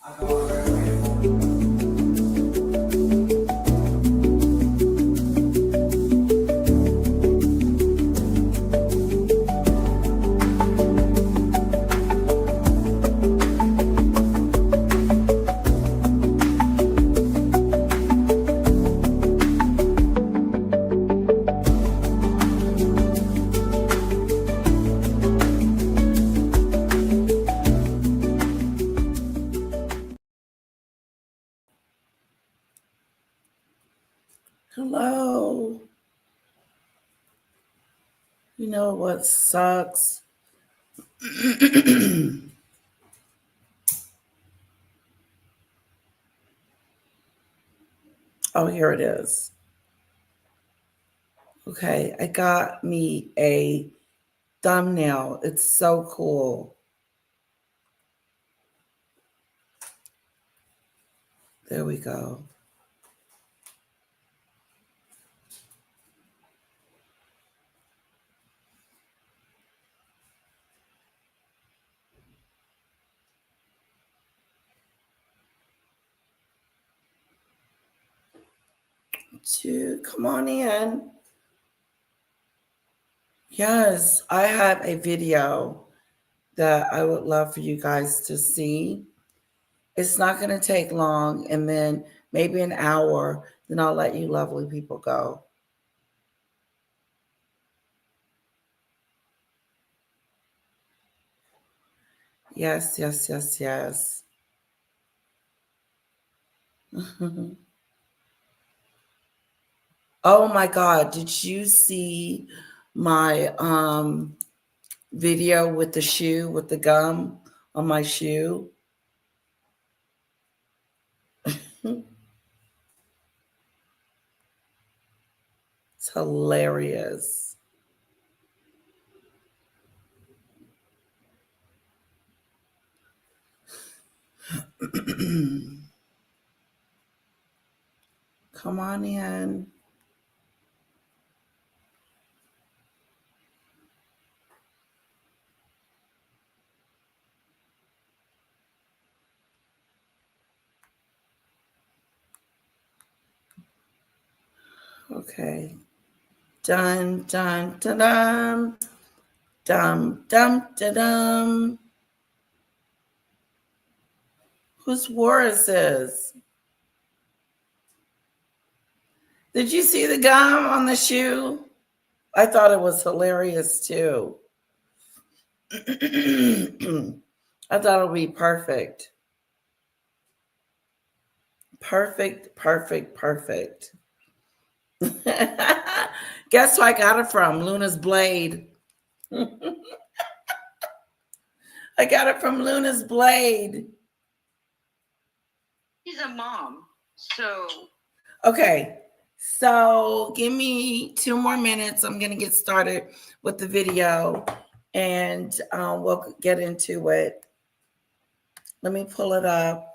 Hello. You know what sucks? Oh, here it is. Okay, I got me a thumbnail. It's so cool. There we go. Come on in. Yes, I have a video that I would love for you guys to see. It's not going to take long, and then maybe an hour, then I'll let you lovely people go. Yes, yes, yes, yes. Oh my God, did you see my video with the shoe, with the gum on my shoe? It's hilarious. Come on in. Okay. Dun, dun, dun, dun. Dum, dum, dum, dum. Whose war is this? Did you see the gum on the shoe? I thought it was hilarious too. I thought it would be perfect. Perfect, perfect, perfect. Guess who I got it from? Luna's Blade. I got it from Luna's Blade. She's a mom, so. Okay, so give me 2 more minutes. I'm going to get started with the video, and we'll get into it. Let me pull it up.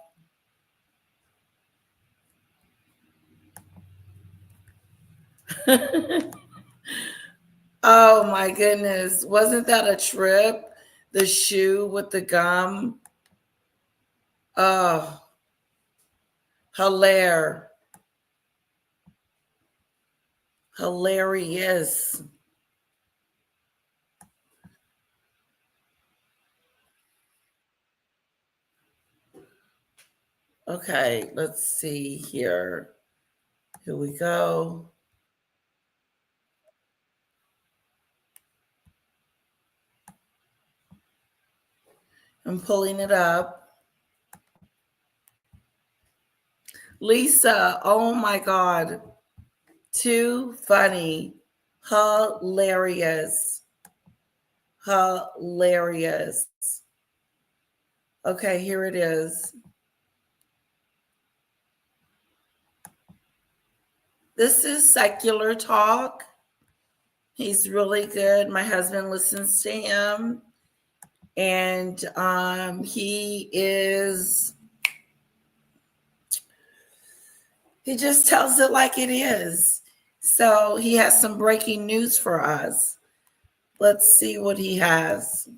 Oh my goodness. Wasn't that a trip? The shoe with the gum. Oh, hilarious. Okay, let's see here. Here we go. I'm pulling it up. Lisa, oh my God. Too funny. Hilarious. Hilarious. Okay, here it is. This is Secular Talk. He's really good. My husband listens to him. And he just tells it like it is. So he has some breaking news for us. Let's see what he has.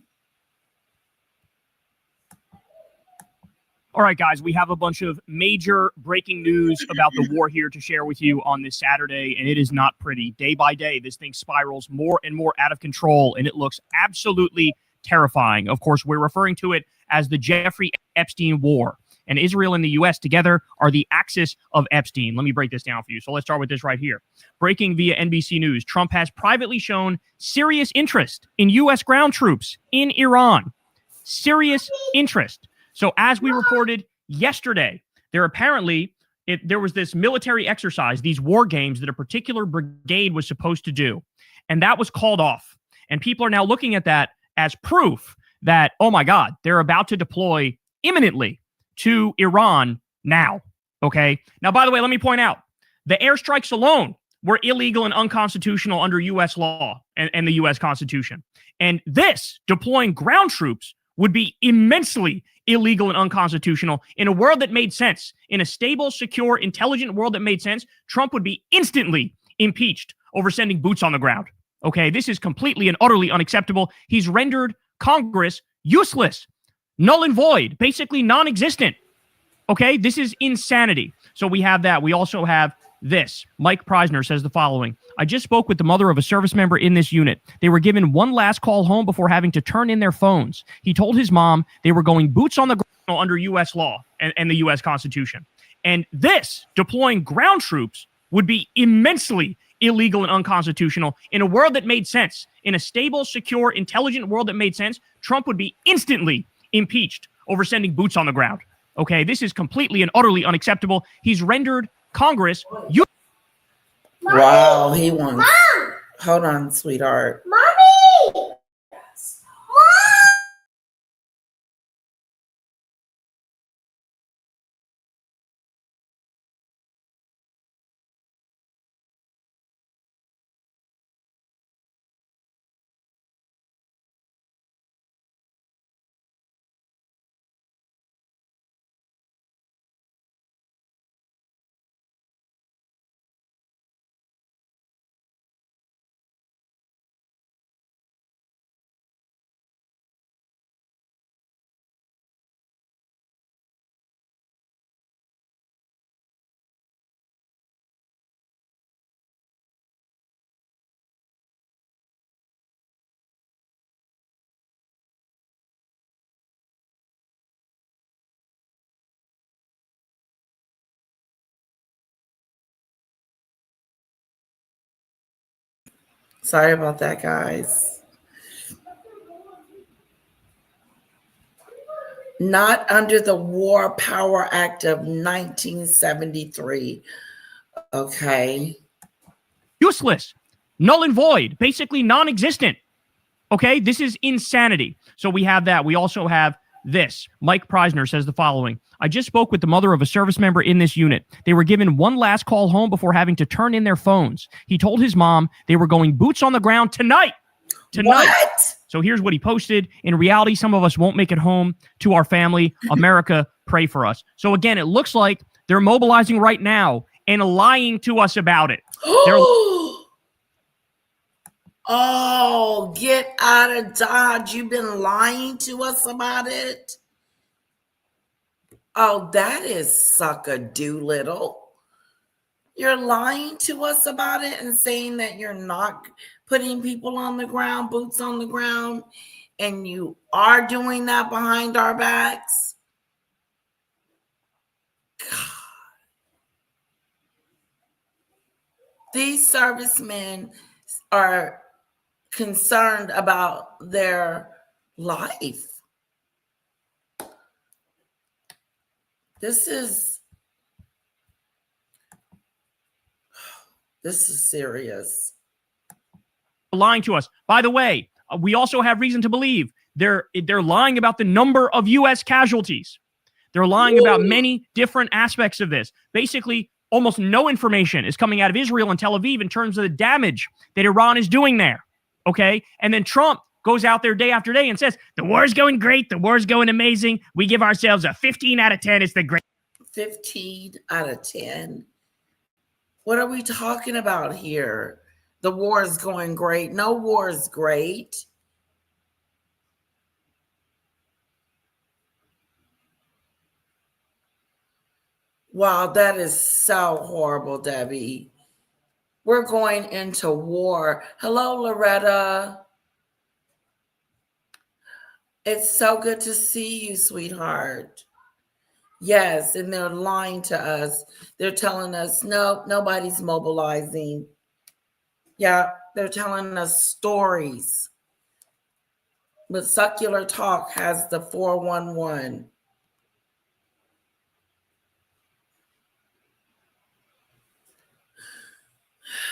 All right, guys, we have a bunch of major breaking news about the war here to share with you on this Saturday, and it is not pretty. Day by day, this thing spirals more and more out of control, and it looks absolutely terrifying. Of course, we're referring to it as the Jeffrey Epstein War, and Israel and the U.S. together are the axis of Epstein. Let me break this down for you. So let's start with this right here. Breaking via NBC News, Trump has privately shown serious interest in U.S. ground troops in Iran. Serious interest. So as we reported yesterday, there was this military exercise, these war games that a particular brigade was supposed to do, and that was called off. And people are now looking at that as proof that, oh my God, they're about to deploy imminently to Iran now. Okay. Now, by the way, let me point out, the airstrikes alone were illegal and unconstitutional under U.S. law and the U.S. Constitution. And this, deploying ground troops, would be immensely illegal and unconstitutional in a world that made sense. In a stable, secure, intelligent world that made sense, Trump would be instantly impeached over sending boots on the ground. Okay, this is completely and utterly unacceptable. He's rendered Congress useless, null and void, basically non-existent. Okay, this is insanity. So we have that. We also have this. Mike Preisner says the following. I just spoke with the mother of a service member in this unit. They were given one last call home before having to turn in their phones. He told his mom they were going boots on the ground under U.S. law and the U.S. Constitution. And this, deploying ground troops, would be immensely illegal and unconstitutional in a world that made sense. In a stable, secure, intelligent world that made sense, Trump would be instantly impeached over sending boots on the ground. Okay, this is completely and utterly unacceptable. He's rendered Congress. Wow, he wants. Mom! Hold on, sweetheart. Mommy! Sorry about that, guys. Not under the War Power Act of 1973. Okay. Useless, null and void, basically non-existent. Okay, this is insanity. So we have that. We also have this. Mike Preisner says the following. I just spoke with the mother of a service member in this unit. They were given one last call home before having to turn in their phones. He told his mom they were going boots on the ground tonight. What? So here's what he posted. In reality, some of us won't make it home to our family. America, pray for us. So again, it looks like they're mobilizing right now and lying to us about it. Oh, get out of Dodge. You've been lying to us about it. Oh, that is sucker Doolittle. You're lying to us about it and saying that you're not putting people on the ground, boots on the ground, and you are doing that behind our backs. God. These servicemen are concerned about their life. This is serious. Lying to us. By the way, we also have reason to believe they're lying about the number of U.S. casualties. They're lying about many different aspects of this. Basically, almost no information is coming out of Israel and Tel Aviv in terms of the damage that Iran is doing there. Okay? And then Trump goes out there day after day and says, the war's going great. The war's going amazing. We give ourselves a 15 out of 10. It's the great. 15 out of 10. What are we talking about here? The war is going great. No war is great. Wow, that is so horrible, Debbie. We're going into war. Hello, Loretta. It's so good to see you, sweetheart. Yes, and they're lying to us. They're telling us, no, nobody's mobilizing. Yeah, they're telling us stories. But Succular Talk has the 411.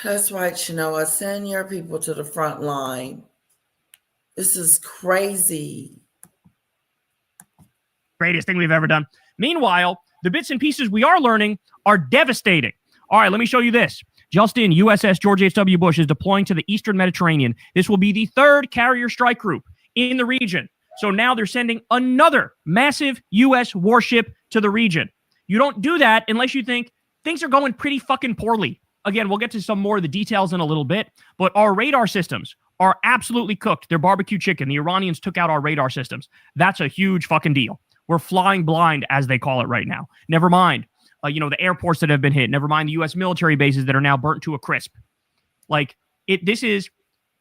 That's right, Shanoa. Send your people to the front line. This is crazy. Greatest thing we've ever done. Meanwhile, the bits and pieces we are learning are devastating. All right, let me show you this. Just in, USS George H.W. Bush is deploying to the Eastern Mediterranean. This will be the third carrier strike group in the region. So now they're sending another massive U.S. warship to the region. You don't do that unless you think things are going pretty fucking poorly. Again, we'll get to some more of the details in a little bit, but our radar systems are absolutely cooked. They're barbecue chicken. The Iranians took out our radar systems. That's a huge fucking deal. We're flying blind, as they call it right now. Never mind, the airports that have been hit. Never mind the U.S. military bases that are now burnt to a crisp.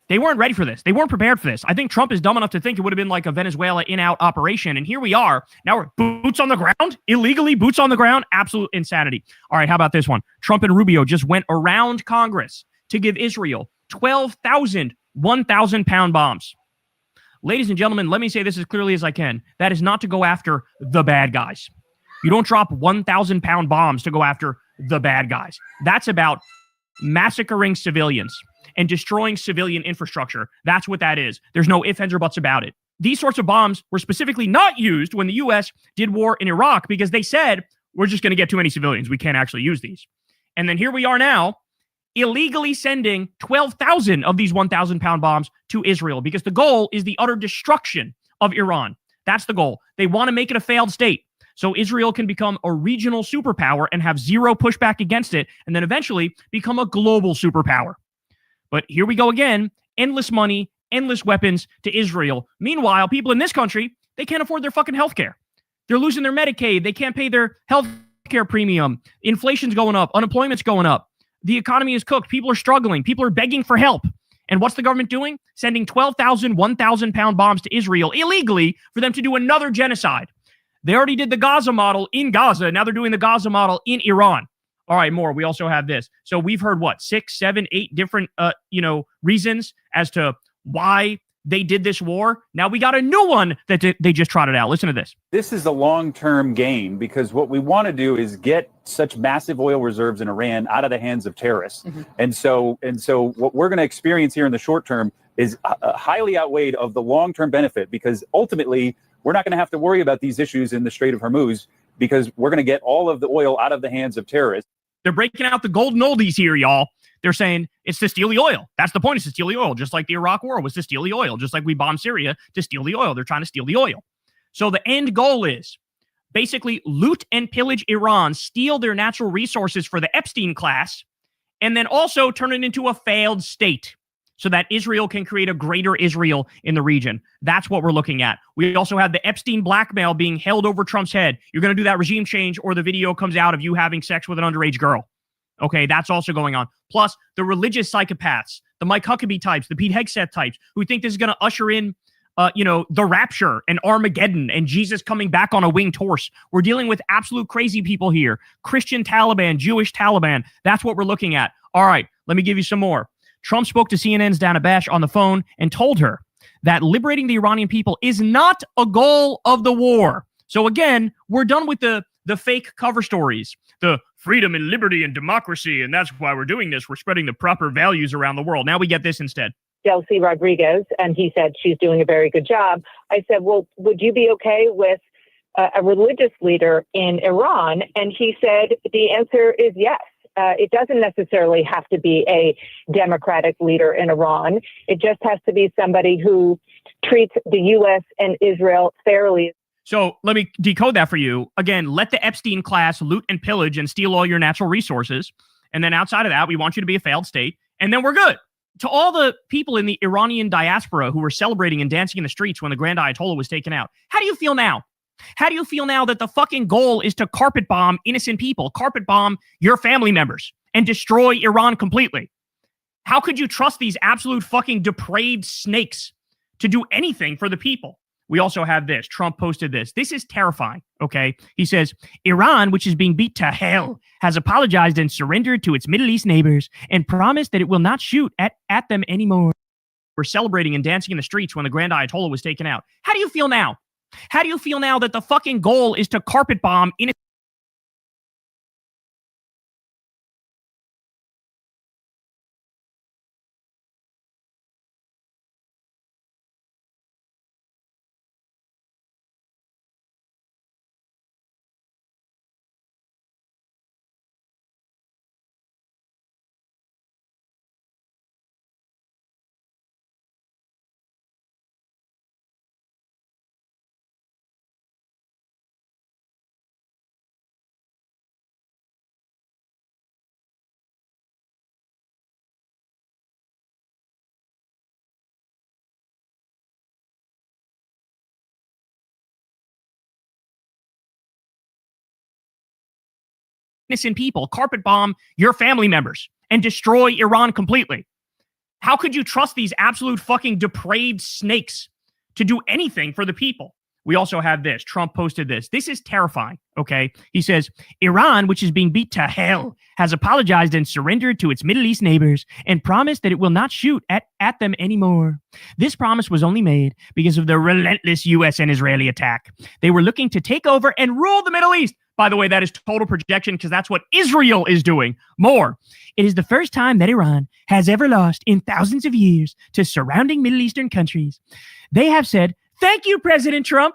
They weren't ready for this. They weren't prepared for this. I think Trump is dumb enough to think it would have been like a Venezuela in-out operation. And here we are. Now we're boots on the ground, illegally boots on the ground. Absolute insanity. All right, how about this one? Trump and Rubio just went around Congress to give Israel 12,000 1,000-pound bombs. Ladies and gentlemen, let me say this as clearly as I can. That is not to go after the bad guys. You don't drop 1,000-pound bombs to go after the bad guys. That's about massacring civilians and destroying civilian infrastructure. That's what that is. There's no ifs, ands, or buts about it. These sorts of bombs were specifically not used when the U.S. did war in Iraq because they said, we're just going to get too many civilians. We can't actually use these. And then here we are now, illegally sending 12,000 of these 1,000-pound bombs to Israel because the goal is the utter destruction of Iran. That's the goal. They want to make it a failed state so Israel can become a regional superpower and have zero pushback against it, and then eventually become a global superpower. But here we go again. Endless money, endless weapons to Israel. Meanwhile, people in this country, they can't afford their fucking health care. They're losing their Medicaid. They can't pay their health care premium. Inflation's going up. Unemployment's going up. The economy is cooked. People are struggling. People are begging for help. And what's the government doing? Sending 12,000 1,000-pound bombs to Israel illegally for them to do another genocide. They already did the Gaza model in Gaza. Now they're doing the Gaza model in Iran. All right, more. We also have this. So we've heard 6, 7, 8 different, reasons as to why they did this war. Now we got a new one that they just trotted out. Listen to this. This is a long-term game because what we want to do is get such massive oil reserves in Iran out of the hands of terrorists. Mm-hmm. And so what we're going to experience here in the short term is highly outweighed of the long-term benefit, because ultimately we're not going to have to worry about these issues in the Strait of Hormuz because we're going to get all of the oil out of the hands of terrorists. They're breaking out the golden oldies here, y'all. They're saying it's to steal the oil. That's the point, is to steal the oil, just like the Iraq war was to steal the oil, just like we bombed Syria to steal the oil. They're trying to steal the oil. So the end goal is basically loot and pillage Iran, steal their natural resources for the Epstein class, and then also turn it into a failed state so that Israel can create a greater Israel in the region. That's what we're looking at. We also have the Epstein blackmail being held over Trump's head. You're going to do that regime change or the video comes out of you having sex with an underage girl. Okay, that's also going on. Plus, the religious psychopaths, the Mike Huckabee types, the Pete Hegseth types, who think this is going to usher in, the rapture and Armageddon and Jesus coming back on a winged horse. We're dealing with absolute crazy people here. Christian Taliban, Jewish Taliban. That's what we're looking at. All right, let me give you some more. Trump spoke to CNN's Dana Bash on the phone and told her that liberating the Iranian people is not a goal of the war. So again, we're done with the fake cover stories, the freedom and liberty and democracy, and that's why we're doing this. We're spreading the proper values around the world. Now we get this instead. Delcy Rodriguez, and he said she's doing a very good job. I said, well, would you be okay with a religious leader in Iran? And he said the answer is yes. It doesn't necessarily have to be a democratic leader in Iran. It just has to be somebody who treats the U.S. and Israel fairly. So let me decode that for you. Again, let the Epstein class loot and pillage and steal all your natural resources. And then outside of that, we want you to be a failed state. And then we're good. To all the people in the Iranian diaspora who were celebrating and dancing in the streets when the Grand Ayatollah was taken out, how do you feel now? How do you feel now that the fucking goal is to carpet bomb innocent people, carpet bomb your family members, and destroy Iran completely? How could you trust these absolute fucking depraved snakes to do anything for the people? We also have this. Trump posted this. This is terrifying, okay? He says, Iran, which is being beat to hell, has apologized and surrendered to its Middle East neighbors and promised that it will not shoot at them anymore. We're celebrating and dancing in the streets when the Grand Ayatollah was taken out. How do you feel now? How do you feel now that the fucking goal is to carpet bomb innocent people, carpet bomb your family members, and destroy Iran completely? How could you trust these absolute fucking depraved snakes to do anything for the people? We also have this. Trump posted this. This is terrifying, okay? He says, Iran, which is being beat to hell, has apologized and surrendered to its Middle East neighbors and promised that it will not shoot at them anymore. This promise was only made because of the relentless U.S. and Israeli attack. They were looking to take over and rule the Middle East. By the way, that is total projection because that's what Israel is doing. More. It is the first time that Iran has ever lost in thousands of years to surrounding Middle Eastern countries. They have said, thank you, President Trump.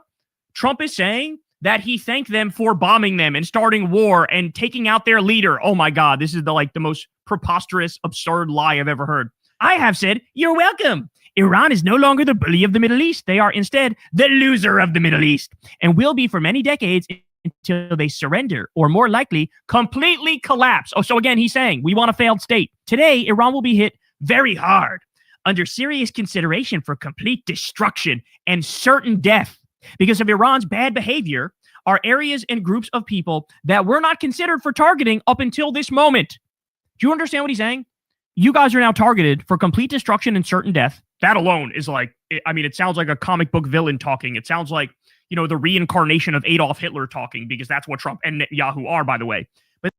Trump is saying that he thanked them for bombing them and starting war and taking out their leader. Oh my God, this is the most preposterous, absurd lie I've ever heard. I have said, you're welcome. Iran is no longer the bully of the Middle East. They are instead the loser of the Middle East and will be for many decades until they surrender or more likely completely collapse. Oh, so again, he's saying we want a failed state. Today, Iran will be hit very hard under serious consideration for complete destruction and certain death because of Iran's bad behavior are areas and groups of people that were not considered for targeting up until this moment. Do you understand what he's saying? You guys are now targeted for complete destruction and certain death. That alone is it sounds like a comic book villain talking. It sounds like, the reincarnation of Adolf Hitler talking, because that's what Trump and Netanyahu are, by the way. But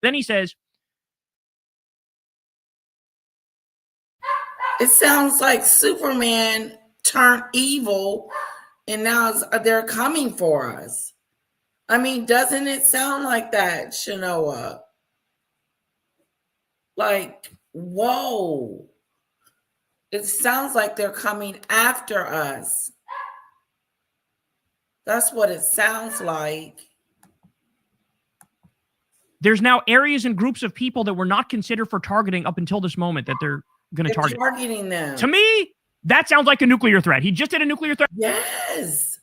then he says, it sounds like Superman turned evil and now they're coming for us. I mean, doesn't it sound like that, Shanoa? Like, whoa. It sounds like they're coming after us. That's what it sounds like. There's now areas and groups of people that were not considered for targeting up until this moment that they're going to target. Targeting them. To me, that sounds like a nuclear threat. He just did a nuclear threat. Yes.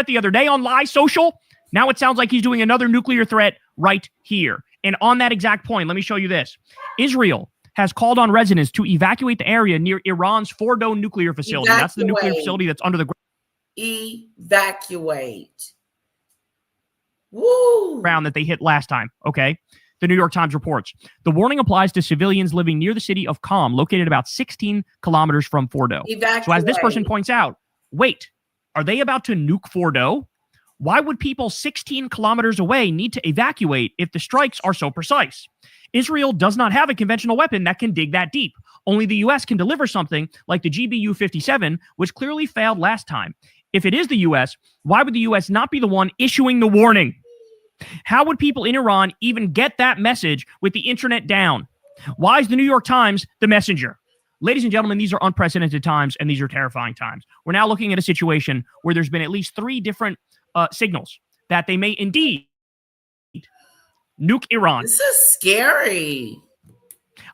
The other day on Lie Social. Now it sounds like he's doing another nuclear threat right here. And on that exact point, let me show you this. Israel has called on residents to evacuate the area near Iran's Fordo nuclear facility. That's the nuclear facility that's under the evacuate. Woo! Ground that they hit last time. Okay. The New York Times reports. The warning applies to civilians living near the city of Qom, located about 16 kilometers from Fordo. Evacuate. So as this person points out, wait, are they about to nuke Fordo? Why would people 16 kilometers away need to evacuate if the strikes are so precise? Israel does not have a conventional weapon that can dig that deep. Only the U.S. can deliver something like the GBU-57, which clearly failed last time. If it is the U.S., why would the U.S. not be the one issuing the warning? How would people in Iran even get that message with the internet down? Why is the New York Times the messenger? Ladies and gentlemen, these are unprecedented times, and these are terrifying times. We're now looking at a situation where there's been at least 3 different signals that they may indeed nuke Iran. This is scary.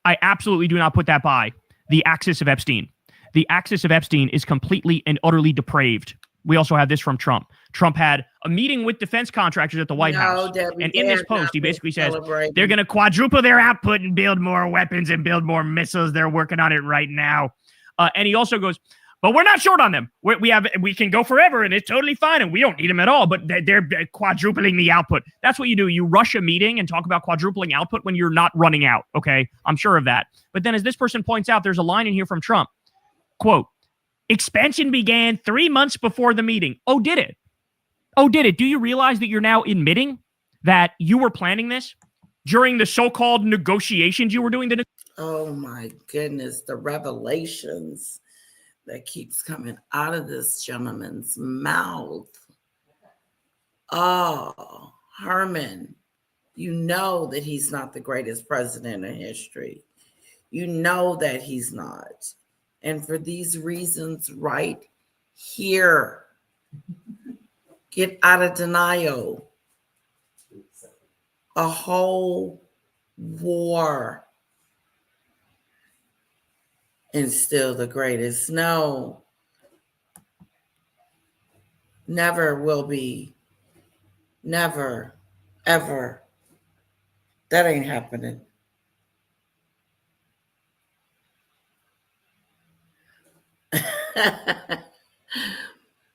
I absolutely do not put that by the axis of Epstein. The axis of Epstein is completely and utterly depraved. We also have this from Trump. Trump had a meeting with defense contractors at the White House. Debbie, and in this post, he basically says they're going to quadruple their output and build more weapons and build more missiles. They're working on it right now. And he also goes, But we're not short on them. We can go forever, and it's totally fine, and we don't need them at all. But they're quadrupling the output. That's what you do. You rush a meeting and talk about quadrupling output when you're not running out. Okay, I'm sure of that. But then, as this person points out, there's a line in here from Trump. Quote: "Expansion began 3 months before the meeting." Oh, did it? Oh, did it? Do you realize that you're now admitting that you were planning this during the so-called negotiations you were doing? Oh my goodness, the revelations that keeps coming out of this gentleman's mouth. Oh, Herman, you know that he's not the greatest president in history. You know that he's not. And for these reasons right here, get out of denial. A whole war. And still the greatest. No. Never will be. Never. Ever. That ain't happening.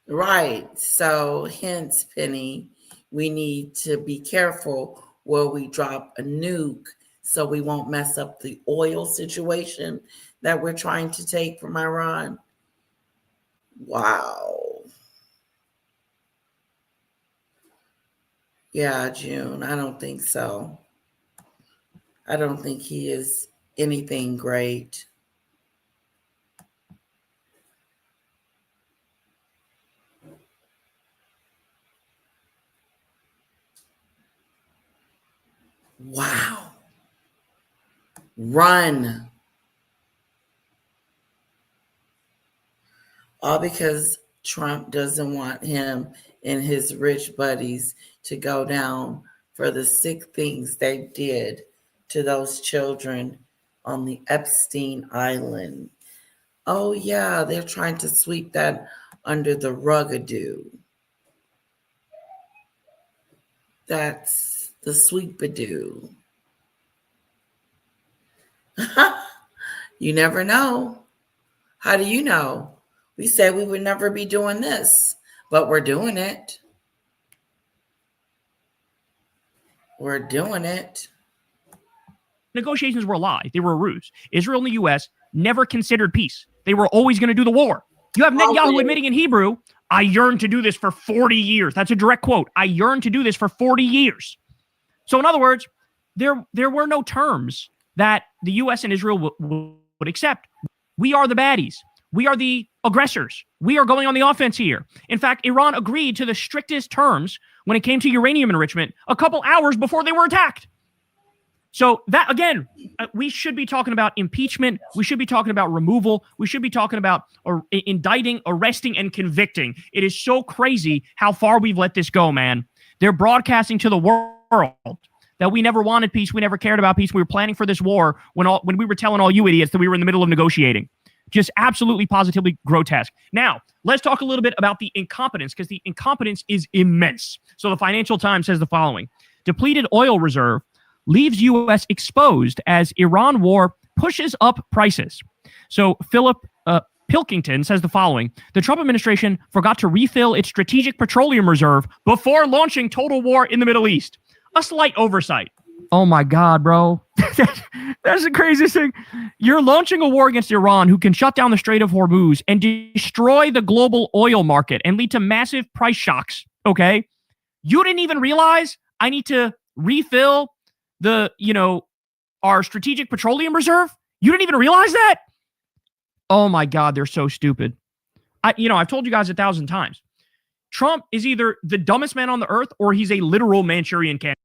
Right. So hence, Penny, we need to be careful where we drop a nuke so we won't mess up the oil situation that we're trying to take from Iran. Wow. Yeah, June, I don't think so. I don't think he is anything great. Wow. Run. All because Trump doesn't want him and his rich buddies to go down for the sick things they did to those children on the Epstein Island. Oh, yeah, they're trying to sweep that under the rugadoo. That's the sweepadoo. You never know. How do you know? We said we would never be doing this, but we're doing it. We're doing it. Negotiations were a lie. They were a ruse. Israel and the U.S. never considered peace. They were always going to do the war. You have Netanyahu admitting in Hebrew, "I yearned to do this for 40 years. That's a direct quote. "I yearned to do this for 40 years. So in other words, there were no terms that the U.S. and Israel would accept. We are the baddies. We are the aggressors. We are going on the offense here. In fact, Iran agreed to the strictest terms when it came to uranium enrichment a couple hours before they were attacked. So that, again, we should be talking about impeachment. We should be talking about removal. We should be talking about indicting, arresting, and convicting. It is so crazy how far we've let this go, man. They're broadcasting to the world that we never wanted peace. We never cared about peace. We were planning for this war when we were telling all you idiots that we were in the middle of negotiating. Just absolutely, positively grotesque. Now, let's talk a little bit about the incompetence, because the incompetence is immense. So the Financial Times says the following: depleted oil reserve leaves U.S. exposed as Iran war pushes up prices. So Philip Pilkington says the following: the Trump administration forgot to refill its strategic petroleum reserve before launching total war in the Middle East. A slight oversight. Oh my God, bro. That's the craziest thing. You're launching a war against Iran, who can shut down the Strait of Hormuz and destroy the global oil market and lead to massive price shocks. Okay. You didn't even realize I need to refill our strategic petroleum reserve? You didn't even realize that? Oh my God, they're so stupid. I've told you guys 1,000 times. Trump is either the dumbest man on the earth or he's a literal Manchurian candidate.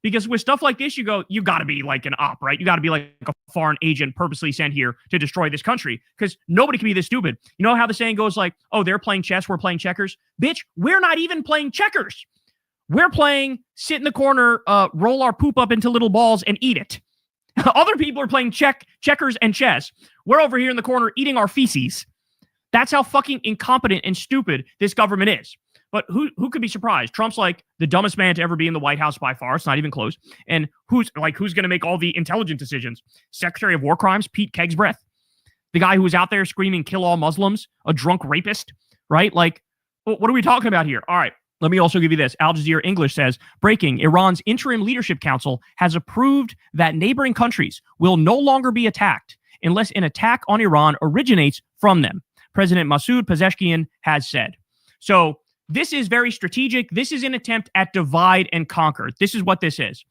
Because with stuff like this, you go, you got to be like an op, right? You got to be like a foreign agent purposely sent here to destroy this country, because nobody can be this stupid. You know how the saying goes, like, oh, they're playing chess, we're playing checkers. Bitch, we're not even playing checkers. We're playing sit in the corner, roll our poop up into little balls and eat it. Other people are playing checkers and chess. We're over here in the corner eating our feces. That's how fucking incompetent and stupid this government is. But who could be surprised? Trump's like the dumbest man to ever be in the White House by far. It's not even close. And who's going to make all the intelligent decisions? Secretary of War Crimes, Pete Kegsbreath, the guy who was out there screaming, kill all Muslims, a drunk rapist, right? Like, what are we talking about here? All right. Let me also give you this. Al Jazeera English says, breaking, Iran's Interim Leadership Council has approved that neighboring countries will no longer be attacked unless an attack on Iran originates from them, President Masoud Pezeshkian has said. So this is very strategic. This is an attempt at divide and conquer. This is what this is.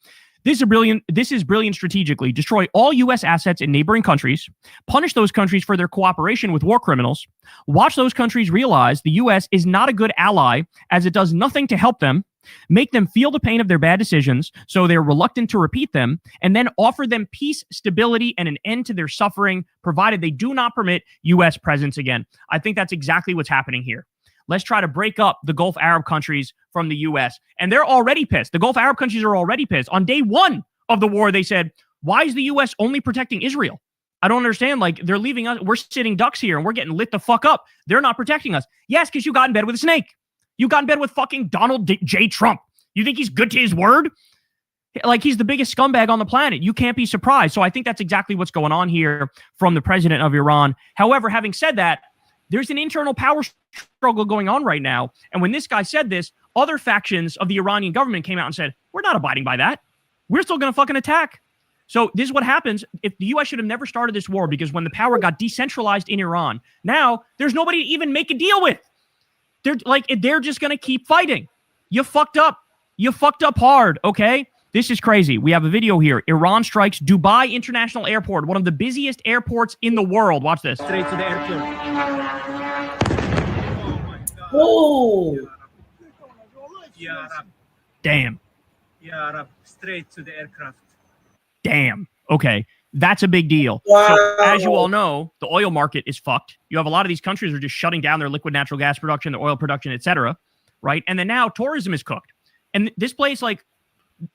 This is brilliant strategically. Destroy all U.S. assets in neighboring countries, punish those countries for their cooperation with war criminals, watch those countries realize the U.S. is not a good ally as it does nothing to help them, make them feel the pain of their bad decisions so they're reluctant to repeat them, and then offer them peace, stability, and an end to their suffering, provided they do not permit U.S. presence again. I think that's exactly what's happening here. Let's try to break up the Gulf Arab countries from the U.S. And they're already pissed. The Gulf Arab countries are already pissed. On day one of the war, they said, why is the U.S. only protecting Israel? I don't understand. Like, they're leaving us. We're sitting ducks here and we're getting lit the fuck up. They're not protecting us. Yes, because you got in bed with a snake. You got in bed with fucking Donald J. Trump. You think he's good to his word? Like, he's the biggest scumbag on the planet. You can't be surprised. So I think that's exactly what's going on here from the president of Iran. However, having said that, there's an internal power struggle going on right now. And when this guy said this, other factions of the Iranian government came out and said, we're not abiding by that. We're still going to fucking attack. So this is what happens. If the U.S. should have never started this war, because when the power got decentralized in Iran, now there's nobody to even make a deal with. They're just going to keep fighting. You fucked up. You fucked up hard, okay? This is crazy. We have a video here. Iran strikes Dubai International Airport, one of the busiest airports in the world. Watch this. Straight to the airport. Oh, Damn. Straight to the aircraft. Damn. Okay. That's a big deal. wow. So as you all know, the oil market is fucked. You have a lot of these countries are just shutting down their liquid natural gas production, their oil production, etc. Right? And then now tourism is cooked. And this place, like,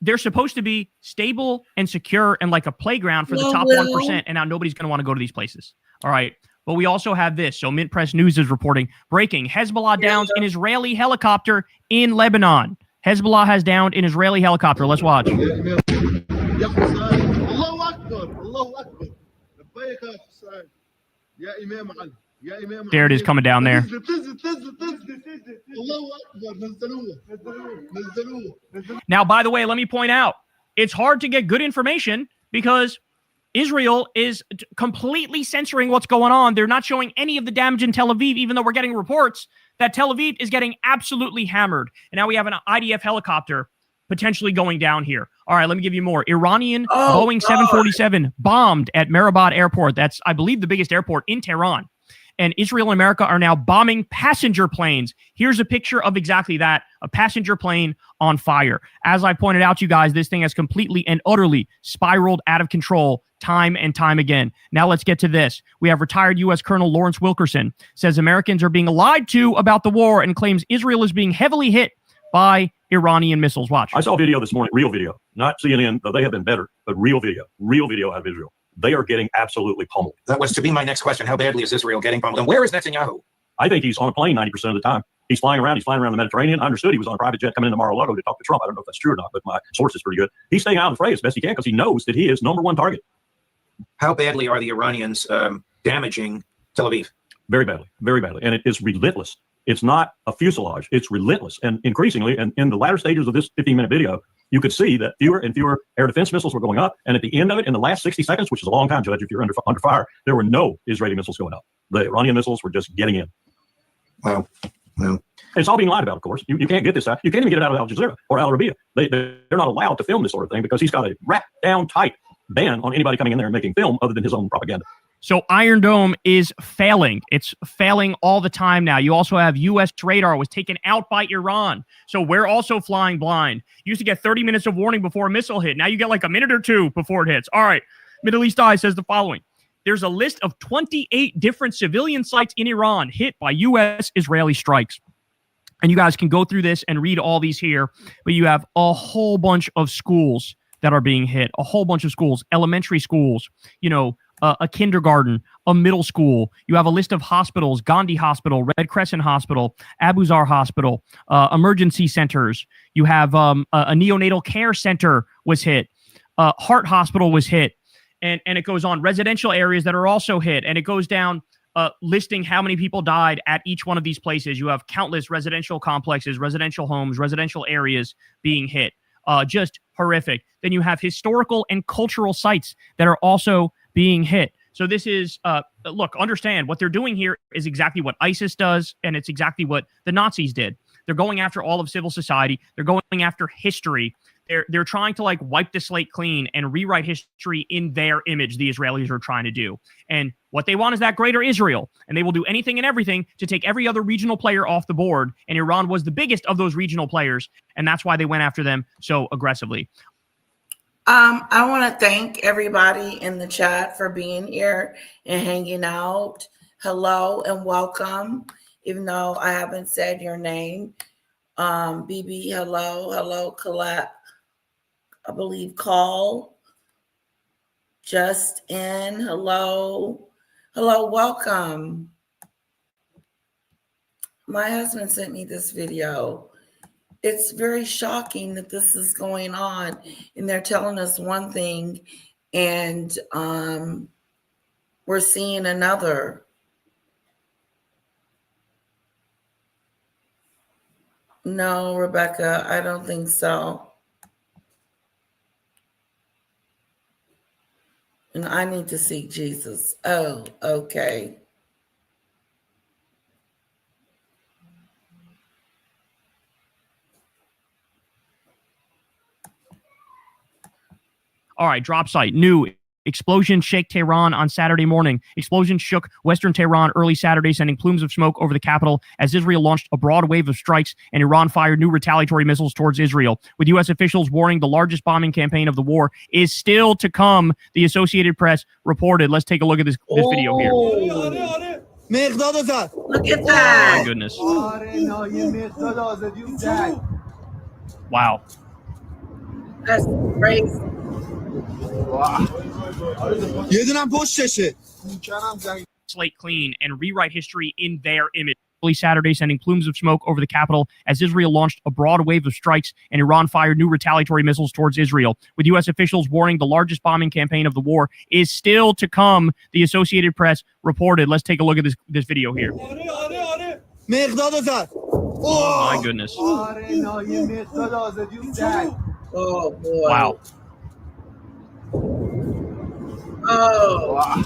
they're supposed to be stable and secure and like a playground for the top 1%. And now nobody's going to want to go to these places. All right. But we also have this. So Mint Press News is reporting, breaking, Hezbollah downs an Israeli helicopter in Lebanon. Hezbollah has downed an Israeli helicopter. Let's watch. There it is coming down there. Now, by the way, let me point out, it's hard to get good information because Israel is completely censoring what's going on. They're not showing any of the damage in Tel Aviv, even though we're getting reports that Tel Aviv is getting absolutely hammered. And now we have an IDF helicopter potentially going down here. All right, let me give you more. Iranian Boeing 747 bombed at Mehrabad Airport. That's, I believe, the biggest airport in Tehran. And Israel and America are now bombing passenger planes. Here's a picture of exactly that, a passenger plane on fire. As I pointed out to you guys, this thing has completely and utterly spiraled out of control time and time again. Now let's get to this. We have retired U.S. Colonel Lawrence Wilkerson says Americans are being lied to about the war and claims Israel is being heavily hit by Iranian missiles. Watch. I saw a video this morning, real video, not CNN, though they have been better, but real video out of Israel. They are getting absolutely pummeled. That was to be my next question. How badly is Israel getting pummeled? And where is Netanyahu? I think he's on a plane 90% of the time. He's flying around. He's flying around the Mediterranean. I understood he was on a private jet coming into Mar-a-Lago to talk to Trump. I don't know if that's true or not, but my source is pretty good. He's staying out of the fray as best he can because he knows that he is number one target. How badly are the Iranians damaging Tel Aviv? Very badly, very badly. And it is relentless. It's not a fuselage. It's relentless. And increasingly, and in the latter stages of this 15-minute video, you could see that fewer and fewer air defense missiles were going up. And at the end of it, in the last 60 seconds, which is a long time, Judge, if you're under fire, there were no Israeli missiles going up. The Iranian missiles were just getting in. Wow. And it's all being lied about, of course. You can't get this out. You can't even get it out of Al Jazeera or Al Arabiya. They're not allowed to film this sort of thing because he's got a wrapped down tight ban on anybody coming in there and making film other than his own propaganda. So Iron Dome is failing. It's failing all the time now. You also have U.S. radar was taken out by Iran. So we're also flying blind. You used to get 30 minutes of warning before a missile hit. Now you get like a minute or two before it hits. All right. Middle East Eye says the following. There's a list of 28 different civilian sites in Iran hit by U.S. Israeli strikes. And you guys can go through this and read all these here. But you have a whole bunch of schools that are being hit, a whole bunch of schools, elementary schools, a kindergarten, a middle school. You have a list of hospitals: Gandhi Hospital, Red Crescent Hospital, Abuzar Hospital, emergency centers. You have a neonatal care center was hit. Heart Hospital was hit. And it goes on. Residential areas that are also hit. And it goes down listing how many people died at each one of these places. You have countless residential complexes, residential homes, residential areas being hit. Just horrific. Then you have historical and cultural sites that are also being hit. So this is, look, understand what they're doing here is exactly what ISIS does, and it's exactly what the Nazis did. They're going after all of civil society. They're going after history. They're trying to like wipe the slate clean and rewrite history in their image. The Israelis are trying to do. And what they want is that greater Israel. And they will do anything and everything to take every other regional player off the board. And Iran was the biggest of those regional players. And that's why they went after them so aggressively. I want to thank everybody in the chat for being here and hanging out. Hello and welcome. Even though I haven't said your name. BB, hello, Colette. I believe Call. Just in. Hello, welcome. My husband sent me this video. It's very shocking that this is going on, and they're telling us one thing, and we're seeing another. No, Rebecca, I don't think so. And I need to seek Jesus. Oh, okay. All right, drop site. New explosion shake Tehran on Saturday morning. Explosion shook western Tehran early Saturday, sending plumes of smoke over the capital as Israel launched a broad wave of strikes and Iran fired new retaliatory missiles towards Israel, with U.S. officials warning the largest bombing campaign of the war is still to come, the Associated Press reported. Let's take a look at this video here. Look at Oh, that. my goodness. Wow. That's crazy. Slate clean and rewrite history in their image. Early Saturday, sending plumes of smoke over the capital as Israel launched a broad wave of strikes and Iran fired new retaliatory missiles towards Israel, with U.S. officials warning the largest bombing campaign of the war is still to come, the Associated Press reported. Let's take a look at this video here. Oh, my goodness. Oh, boy. Wow. Oh.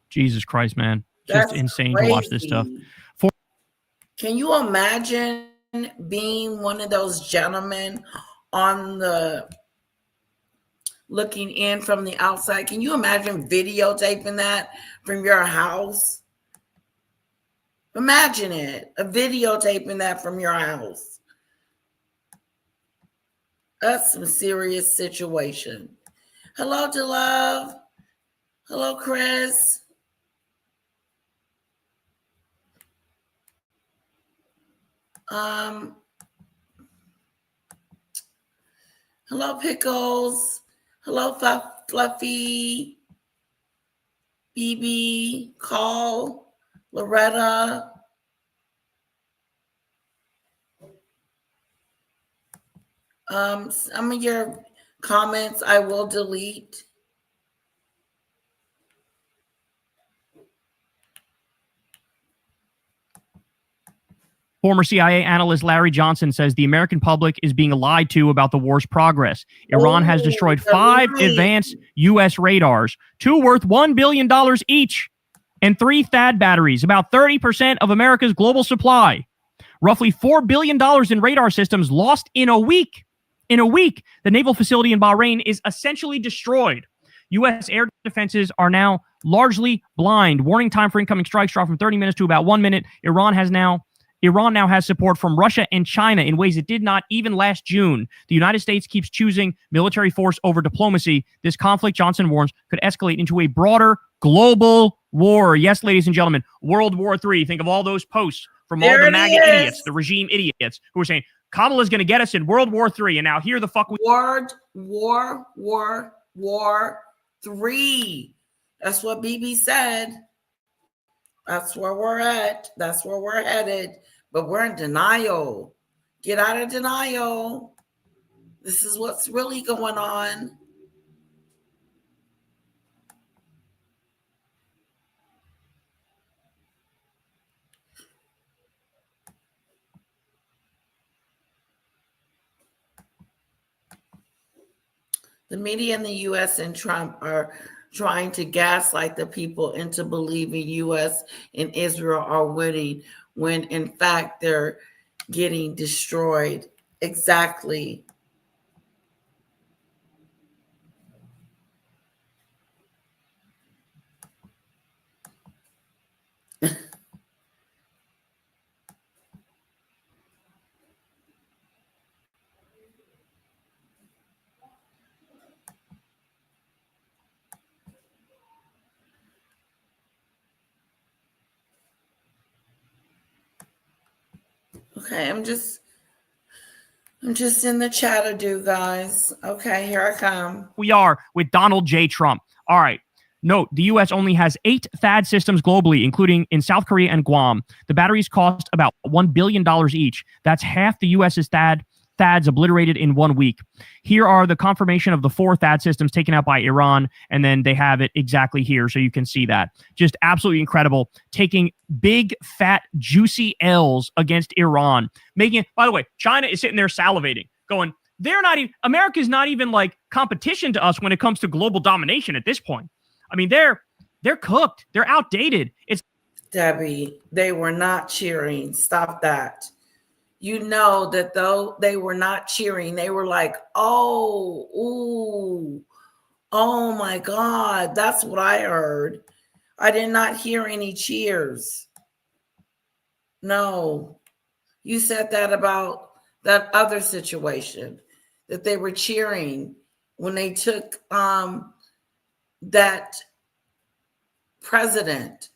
Jesus Christ, man. Just That's insane to watch this stuff. crazy. Can you imagine being one of those gentlemen on the looking in from the outside? Can you imagine videotaping that from your house? Imagine it, a videotaping that from your house. That's some serious situation. Hello, DeLove. Hello, Chris. Hello, Pickles. Hello, Fluffy. BB, Call. Loretta. Some of your comments I will delete. Former CIA analyst Larry Johnson says the American public is being lied to about the war's progress. Iran has destroyed 5 advanced U.S. radars, 2 worth $1 billion each, and 3 THAAD batteries, about 30% of America's global supply. Roughly $4 billion in radar systems lost in a week. In a week, the naval facility in Bahrain is essentially destroyed. U.S. air defenses are now largely blind. Warning time for incoming strikes dropped from 30 minutes to about 1 minute. Iran now has support from Russia and China in ways it did not even last June. The United States keeps choosing military force over diplomacy. This conflict, Johnson warns, could escalate into a broader Global war. Yes, ladies and gentlemen, World War III. Think of all those posts from all There the it MAGA is. idiots, the regime idiots, who are saying Kamala's going to get us in World War III. And now here the fuck we War 3. That's what BB said. That's where we're at. That's where we're headed. But we're in denial. Get out of denial. This is what's really going on. The media in the U.S. and Trump are trying to gaslight the people into believing U.S. and Israel are winning when in fact they're getting destroyed. Exactly. Okay, I'm just in the chatter, do guys. Okay, here I come. we are with Donald J. Trump. All right. Note, the U.S. only has 8 THAAD systems globally, including in South Korea and Guam. The batteries cost about $1 billion each. That's half the U.S.'s THAADs obliterated in 1 week. Here are the confirmation of the 4 THAAD systems taken out by Iran, and then they have it exactly here, so you can see that. Just absolutely incredible. Taking big, fat, juicy L's against Iran. Making it, by the way, China is sitting there salivating, going, they're not even, America's not even like competition to us when it comes to global domination at this point. I mean, they're cooked. They're outdated. It's Debbie, they were not cheering. Stop that. You know that though they were not cheering, they were like, oh, ooh, oh my God. That's what I heard. I did not hear any cheers. No. You said that about that other situation, that they were cheering when they took that president.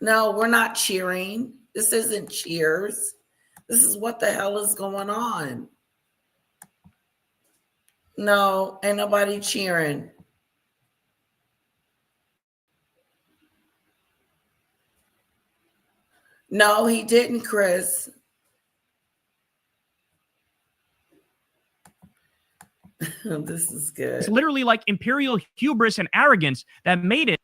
No, we're not cheering. This isn't cheers. This is what the hell is going on. No, ain't nobody cheering. No, he didn't, Chris. This is good. literally like imperial hubris and arrogance that made it.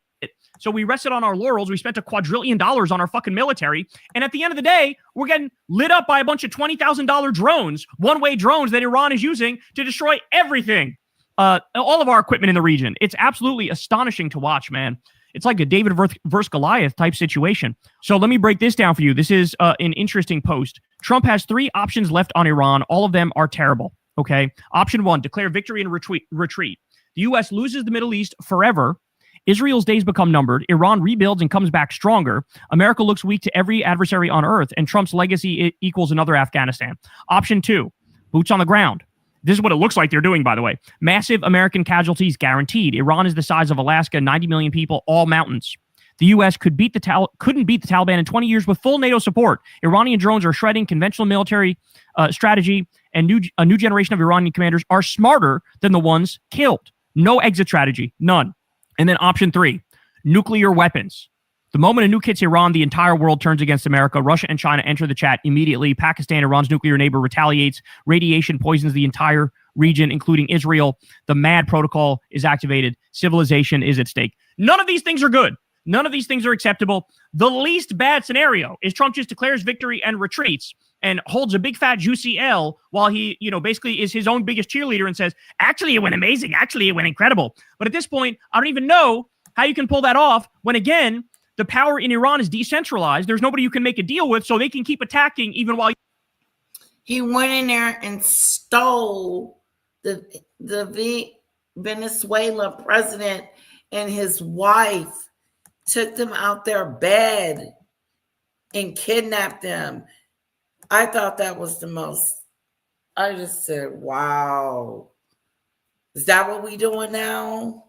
So we rested on our laurels. We spent $1 quadrillion on our fucking military. And at the end of the day, we're getting lit up by a bunch of $20,000 drones, one-way drones that Iran is using to destroy everything, all of our equipment in the region. It's absolutely astonishing to watch, man. It's like a David versus Goliath type situation. So let me break this down for you. This is an interesting post. Trump has 3 options left on Iran. All of them are terrible. Okay. Option 1, declare victory and retreat. The U.S. loses the Middle East forever. Israel's days become numbered. Iran rebuilds and comes back stronger. America looks weak to every adversary on earth, and Trump's legacy equals another Afghanistan. Option 2, boots on the ground. This is what it looks like they're doing, by the way. Massive American casualties guaranteed. Iran is the size of Alaska, 90 million people, all mountains. The U.S. couldn't beat the Taliban in 20 years with full NATO support. Iranian drones are shredding conventional military strategy, and a new generation of Iranian commanders are smarter than the ones killed. No exit strategy, none. And then option 3, nuclear weapons. The moment a nuke hits Iran, the entire world turns against America. Russia and China enter the chat immediately. Pakistan, Iran's nuclear neighbor, retaliates. Radiation poisons the entire region, including Israel. The MAD protocol is activated. Civilization is at stake. None of these things are good. None of these things are acceptable. The least bad scenario is Trump just declares victory and retreats and holds a big fat juicy L while he, basically is his own biggest cheerleader and says, actually, it went amazing. Actually, it went incredible. But at this point, I don't even know how you can pull that off when, again, the power in Iran is decentralized. There's nobody you can make a deal with, so they can keep attacking even while he went in there and stole the Venezuela president and his wife, took them out their bed and kidnapped them. I thought that was the most, I just said, wow. Is that what we doing now?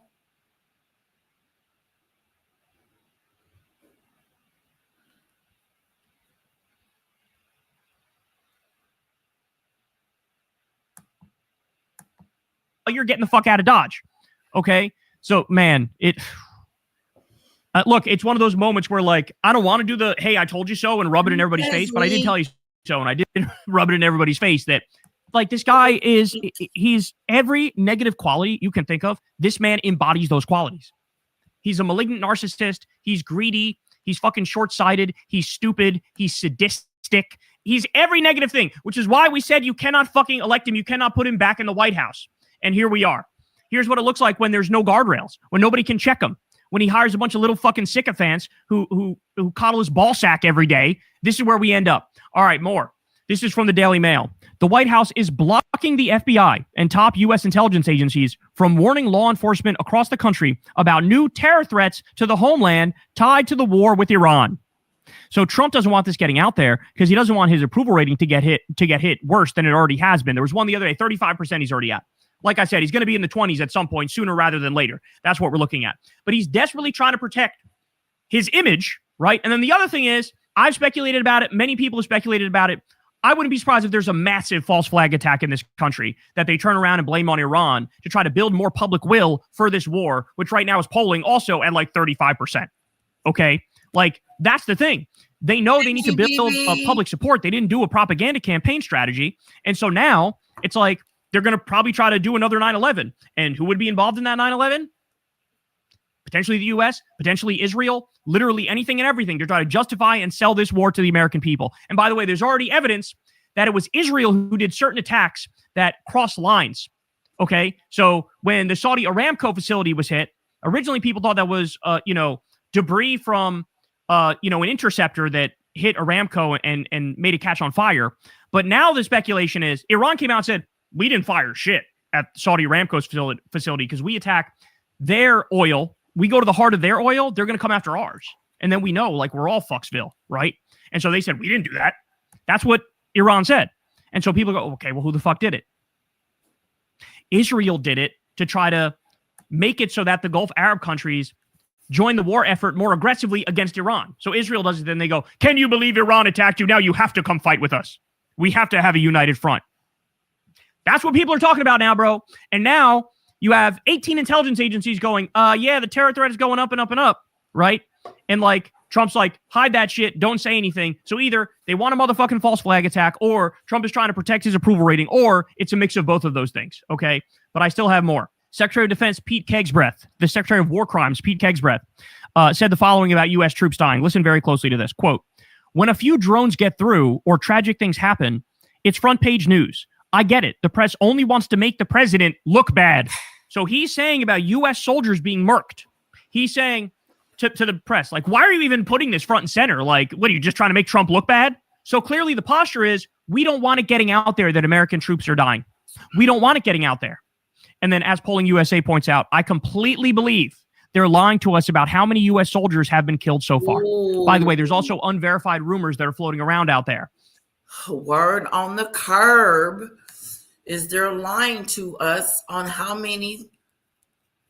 you're getting the fuck out of Dodge. Okay? So, man, look, it's one of those moments where, like, I don't want to do the, hey, I told you so and rub it in everybody's face, but I did tell you so, and I did rub it in everybody's face that, like, this guy he's every negative quality you can think of. This man embodies those qualities. He's a malignant narcissist. He's greedy. He's fucking short-sighted. He's stupid. He's sadistic. He's every negative thing, which is why we said you cannot fucking elect him. You cannot put him back in the White House. And here we are. Here's what it looks like when there's no guardrails, when nobody can check him, when he hires a bunch of little fucking sycophants who coddle his ball sack every day. This is where we end up. All right, more. This is from the Daily Mail. The White House is blocking the FBI and top U.S. intelligence agencies from warning law enforcement across the country about new terror threats to the homeland tied to the war with Iran. So Trump doesn't want this getting out there because he doesn't want his approval rating to get hit worse than it already has been. There was one the other day, 35% he's already at. Like I said, he's going to be in the 20s at some point, sooner rather than later. That's what we're looking at. But he's desperately trying to protect his image, right? And then the other thing is, I've speculated about it. Many people have speculated about it. I wouldn't be surprised if there's a massive false flag attack in this country that they turn around and blame on Iran to try to build more public will for this war, which right now is polling also at like 35%. Okay? Like, that's the thing. They know they need to build public support. They didn't do a propaganda campaign strategy. And so now it's like they're going to probably try to do another 9/11. And who would be involved in that 9/11? Potentially the U.S., potentially Israel, literally anything and everything to try to justify and sell this war to the American people. And by the way, there's already evidence that it was Israel who did certain attacks that crossed lines. Okay, so when the Saudi Aramco facility was hit, originally people thought that was, debris from, an interceptor that hit Aramco and made it catch on fire. But now the speculation is Iran came out and said, we didn't fire shit at Saudi Aramco's facility because we attack their oil. We go to the heart of their oil, they're going to come after ours. And then we know, like, we're all Fucksville, right? And so they said, we didn't do that. That's what Iran said. And so people go, okay, well, who the fuck did it? Israel did it to try to make it so that the Gulf Arab countries join the war effort more aggressively against Iran. So Israel does it, then they go, can you believe Iran attacked you? Now you have to come fight with us. We have to have a united front. That's what people are talking about now, bro. And now you have 18 intelligence agencies going, the terror threat is going up and up and up, right? And like, Trump's like, hide that shit, don't say anything. So either they want a motherfucking false flag attack, or Trump is trying to protect his approval rating, or it's a mix of both of those things, okay? But I still have more. Secretary of Defense Pete Kegsbreath, the Secretary of War Crimes, Pete Kegsbreath, said the following about U.S. troops dying. Listen very closely to this. Quote, when a few drones get through or tragic things happen, it's front page news. I get it. The press only wants to make the president look bad. So he's saying about U.S. soldiers being murked. He's saying to the press, like, why are you even putting this front and center? Like, what, are you just trying to make Trump look bad? So clearly the posture is, we don't want it getting out there that American troops are dying. We don't want it getting out there. And then as Polling USA points out, I completely believe they're lying to us about how many U.S. soldiers have been killed so far. Ooh. By the way, there's also unverified rumors that are floating around out there. Word on the curb is they're lying to us on how many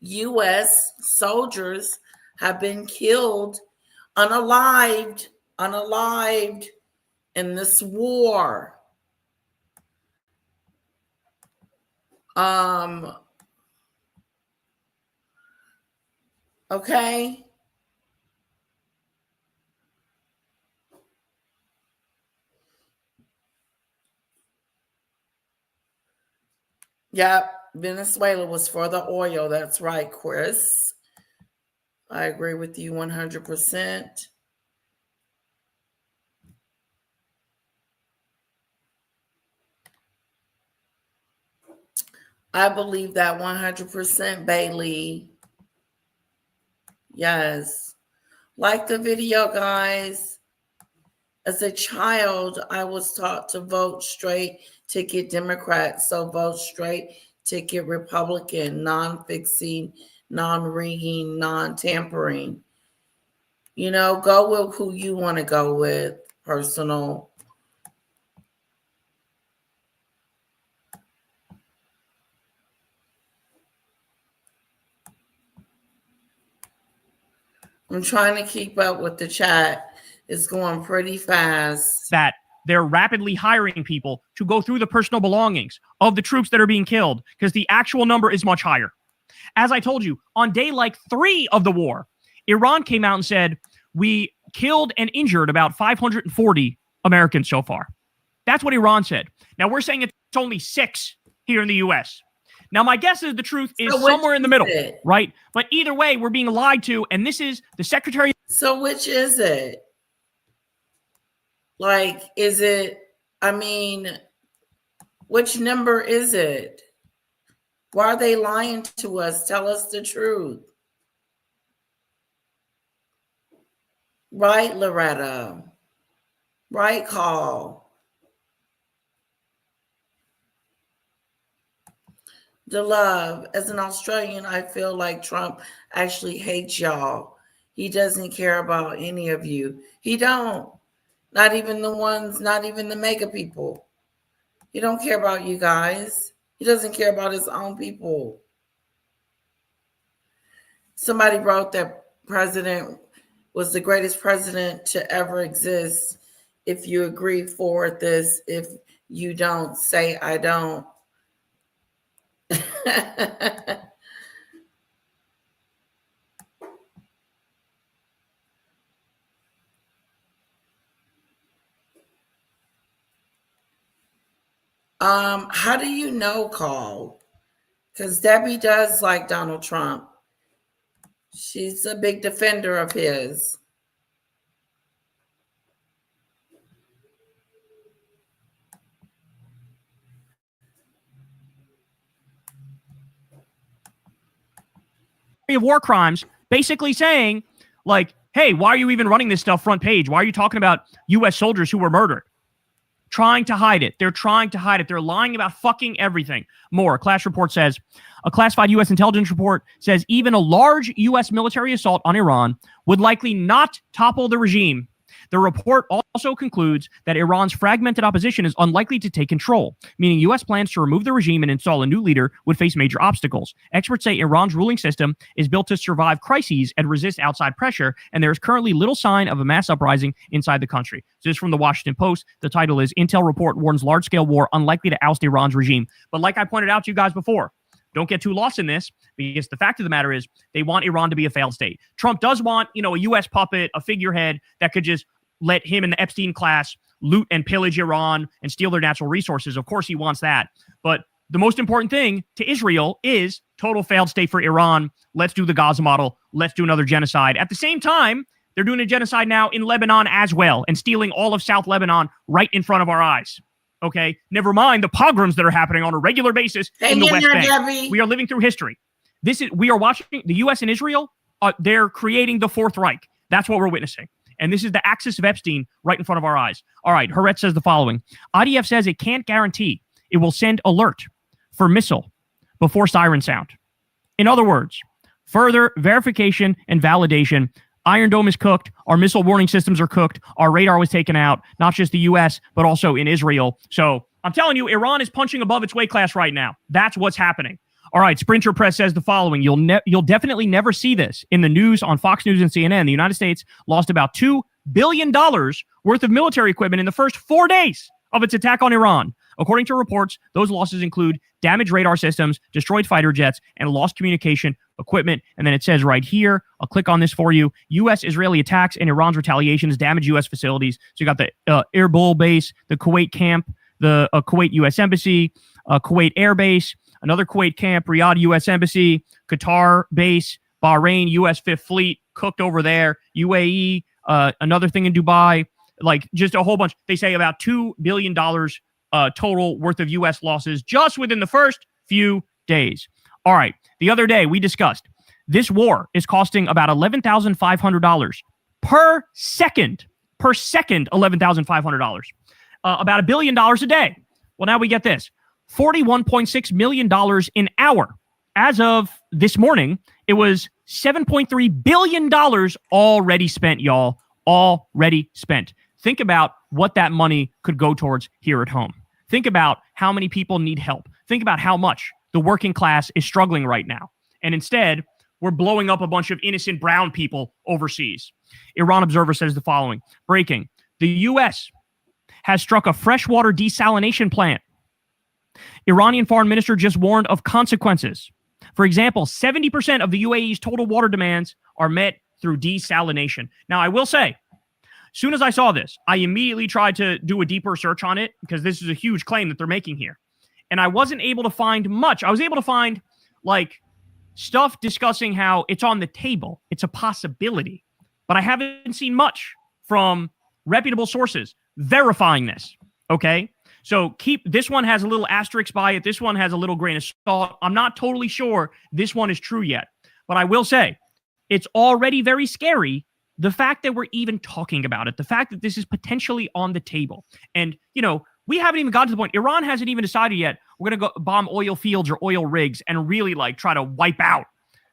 U.S. soldiers have been killed unalived in this war. Okay. Yep, Venezuela was for the oil. That's right, Chris. I agree with you 100%. I believe that 100%, Bailey. Yes. Like the video, guys. As a child, I was taught to vote straight ticket Democrat. So vote straight ticket Republican, non-fixing, non-rigging, non-tampering. You know, go with who you want to go with, personal. I'm trying to keep up with the chat. It's going pretty fast. That they're rapidly hiring people to go through the personal belongings of the troops that are being killed because the actual number is much higher. As I told you, on day like 3 of the war, Iran came out and said, we killed and injured about 540 Americans so far. That's what Iran said. Now, we're saying it's only 6 here in the U.S. Now, my guess is the truth is somewhere in the middle, right? But either way, we're being lied to, and this is the Secretary. So which is it? Like, is it, I mean, which number is it? Why are they lying to us? Tell us the truth. Right, Loretta? Right, Call? The love, as an Australian, I feel like Trump actually hates y'all. He doesn't care about any of you. He don't. Not even the ones, not even the mega people. He don't care about you guys. He doesn't care about his own people. Somebody wrote that president was the greatest president to ever exist. If you agree for this, if you don't, say I don't. How do you know, Call? Because Debbie does like Donald Trump. She's a big defender of his. Of war crimes, basically saying, like, hey, why are you even running this stuff front page? Why are you talking about U.S. soldiers who were murdered? Trying to hide it. They're trying to hide it. They're lying about fucking everything. More. Clash report says, a classified U.S. intelligence report says even a large U.S. military assault on Iran would likely not topple the regime. The report also concludes that Iran's fragmented opposition is unlikely to take control, meaning U.S. plans to remove the regime and install a new leader would face major obstacles. Experts say Iran's ruling system is built to survive crises and resist outside pressure, and there is currently little sign of a mass uprising inside the country. So this is from the Washington Post. The title is Intel Report Warns Large-Scale War Unlikely to Oust Iran's Regime. But like I pointed out to you guys before, don't get too lost in this, because the fact of the matter is they want Iran to be a failed state. Trump does want, a U.S. puppet, a figurehead that could just let him and the Epstein class loot and pillage Iran and steal their natural resources. Of course, he wants that. But the most important thing to Israel is total failed state for Iran. Let's do the Gaza model. Let's do another genocide. At the same time, they're doing a genocide now in Lebanon as well and stealing all of South Lebanon right in front of our eyes. Okay? Never mind the pogroms that are happening on a regular basis in the West Bank. Debbie. We are living through history. We are watching the U.S. and Israel. They're creating the Fourth Reich. That's what we're witnessing. And this is the axis of Epstein right in front of our eyes. All right, Haaretz says the following. IDF says it can't guarantee it will send alert for missile before siren sound. In other words, further verification and validation. Iron Dome is cooked. Our missile warning systems are cooked. Our radar was taken out, not just the U.S., but also in Israel. So I'm telling you, Iran is punching above its weight class right now. That's what's happening. All right, Sprinter Press says the following. You'll definitely never see this in the news on Fox News and CNN. The United States lost about $2 billion worth of military equipment in the first 4 days of its attack on Iran. According to reports, those losses include damaged radar systems, destroyed fighter jets, and lost communication equipment. And then it says right here, I'll click on this for you, U.S.-Israeli attacks and Iran's retaliations damage U.S. facilities. So you got the Erbil base, the Kuwait camp, the Kuwait U.S. Embassy, Kuwait Air Base, another Kuwait camp, Riyadh U.S. Embassy, Qatar base, Bahrain U.S. Fifth Fleet, cooked over there, UAE, another thing in Dubai, like just a whole bunch. They say about $2 billion total worth of U.S. losses just within the first few days. All right. The other day we discussed this war is costing about $11,500 per second, $11,500, about $1 billion a day. Well, now we get this. $41.6 million an hour. As of this morning, it was $7.3 billion already spent, y'all. Already spent. Think about what that money could go towards here at home. Think about how many people need help. Think about how much the working class is struggling right now. And instead, we're blowing up a bunch of innocent brown people overseas. Iran Observer says the following. Breaking. The U.S. has struck a freshwater desalination plant. Iranian foreign minister just warned of consequences. For example, 70% of the UAE's total water demands are met through desalination. Now, I will say, as soon as I saw this, I immediately tried to do a deeper search on it because this is a huge claim that they're making here. And I wasn't able to find much. I was able to find like stuff discussing how it's on the table. It's a possibility. But I haven't seen much from reputable sources verifying this. Okay? So this one has a little asterisk by it. This one has a little grain of salt. I'm not totally sure this one is true yet. But I will say, it's already very scary, the fact that we're even talking about it, the fact that this is potentially on the table. And, we haven't even gotten to the point. Iran hasn't even decided yet we're going to go bomb oil fields or oil rigs and really try to wipe out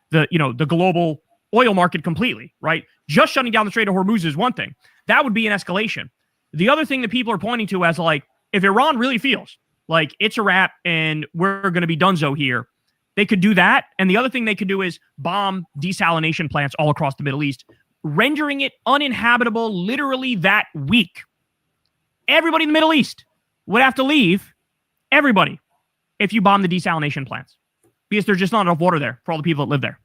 the global oil market completely, right? Just shutting down the Strait of Hormuz is one thing. That would be an escalation. The other thing that people are pointing to as if Iran really feels like it's a wrap and we're going to be donezo here, they could do that. And the other thing they could do is bomb desalination plants all across the Middle East, rendering it uninhabitable literally that week. Everybody in the Middle East would have to leave, everybody, if you bomb the desalination plants, because there's just not enough water there for all the people that live there.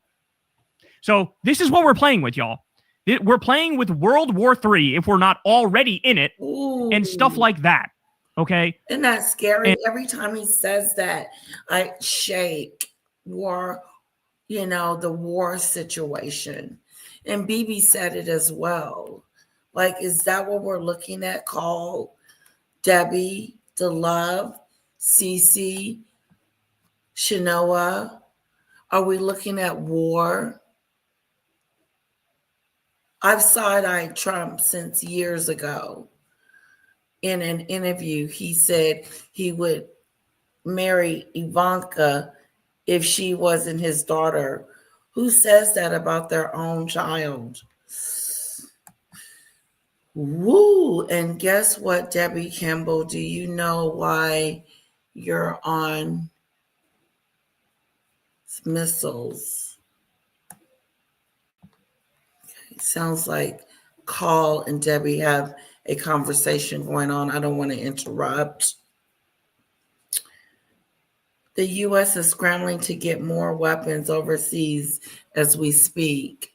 So this is what we're playing with, y'all. We're playing with World War III if we're not already in it. Ooh. And stuff like that. Okay? Isn't that scary? Every time he says that, I shake. War, the war situation. And BB said it as well. Is that what we're looking at? Call Debbie, the love, Cece, Shanoa. Are we looking at war? I've side-eyed Trump since years ago. In an interview, he said he would marry Ivanka if she wasn't his daughter. Who says that about their own child? Woo! And guess what, Debbie Campbell? Do you know why you're on missiles? Okay, sounds like Carl and Debbie have a conversation going on. I don't want to interrupt. The U.S. is scrambling to get more weapons overseas as we speak.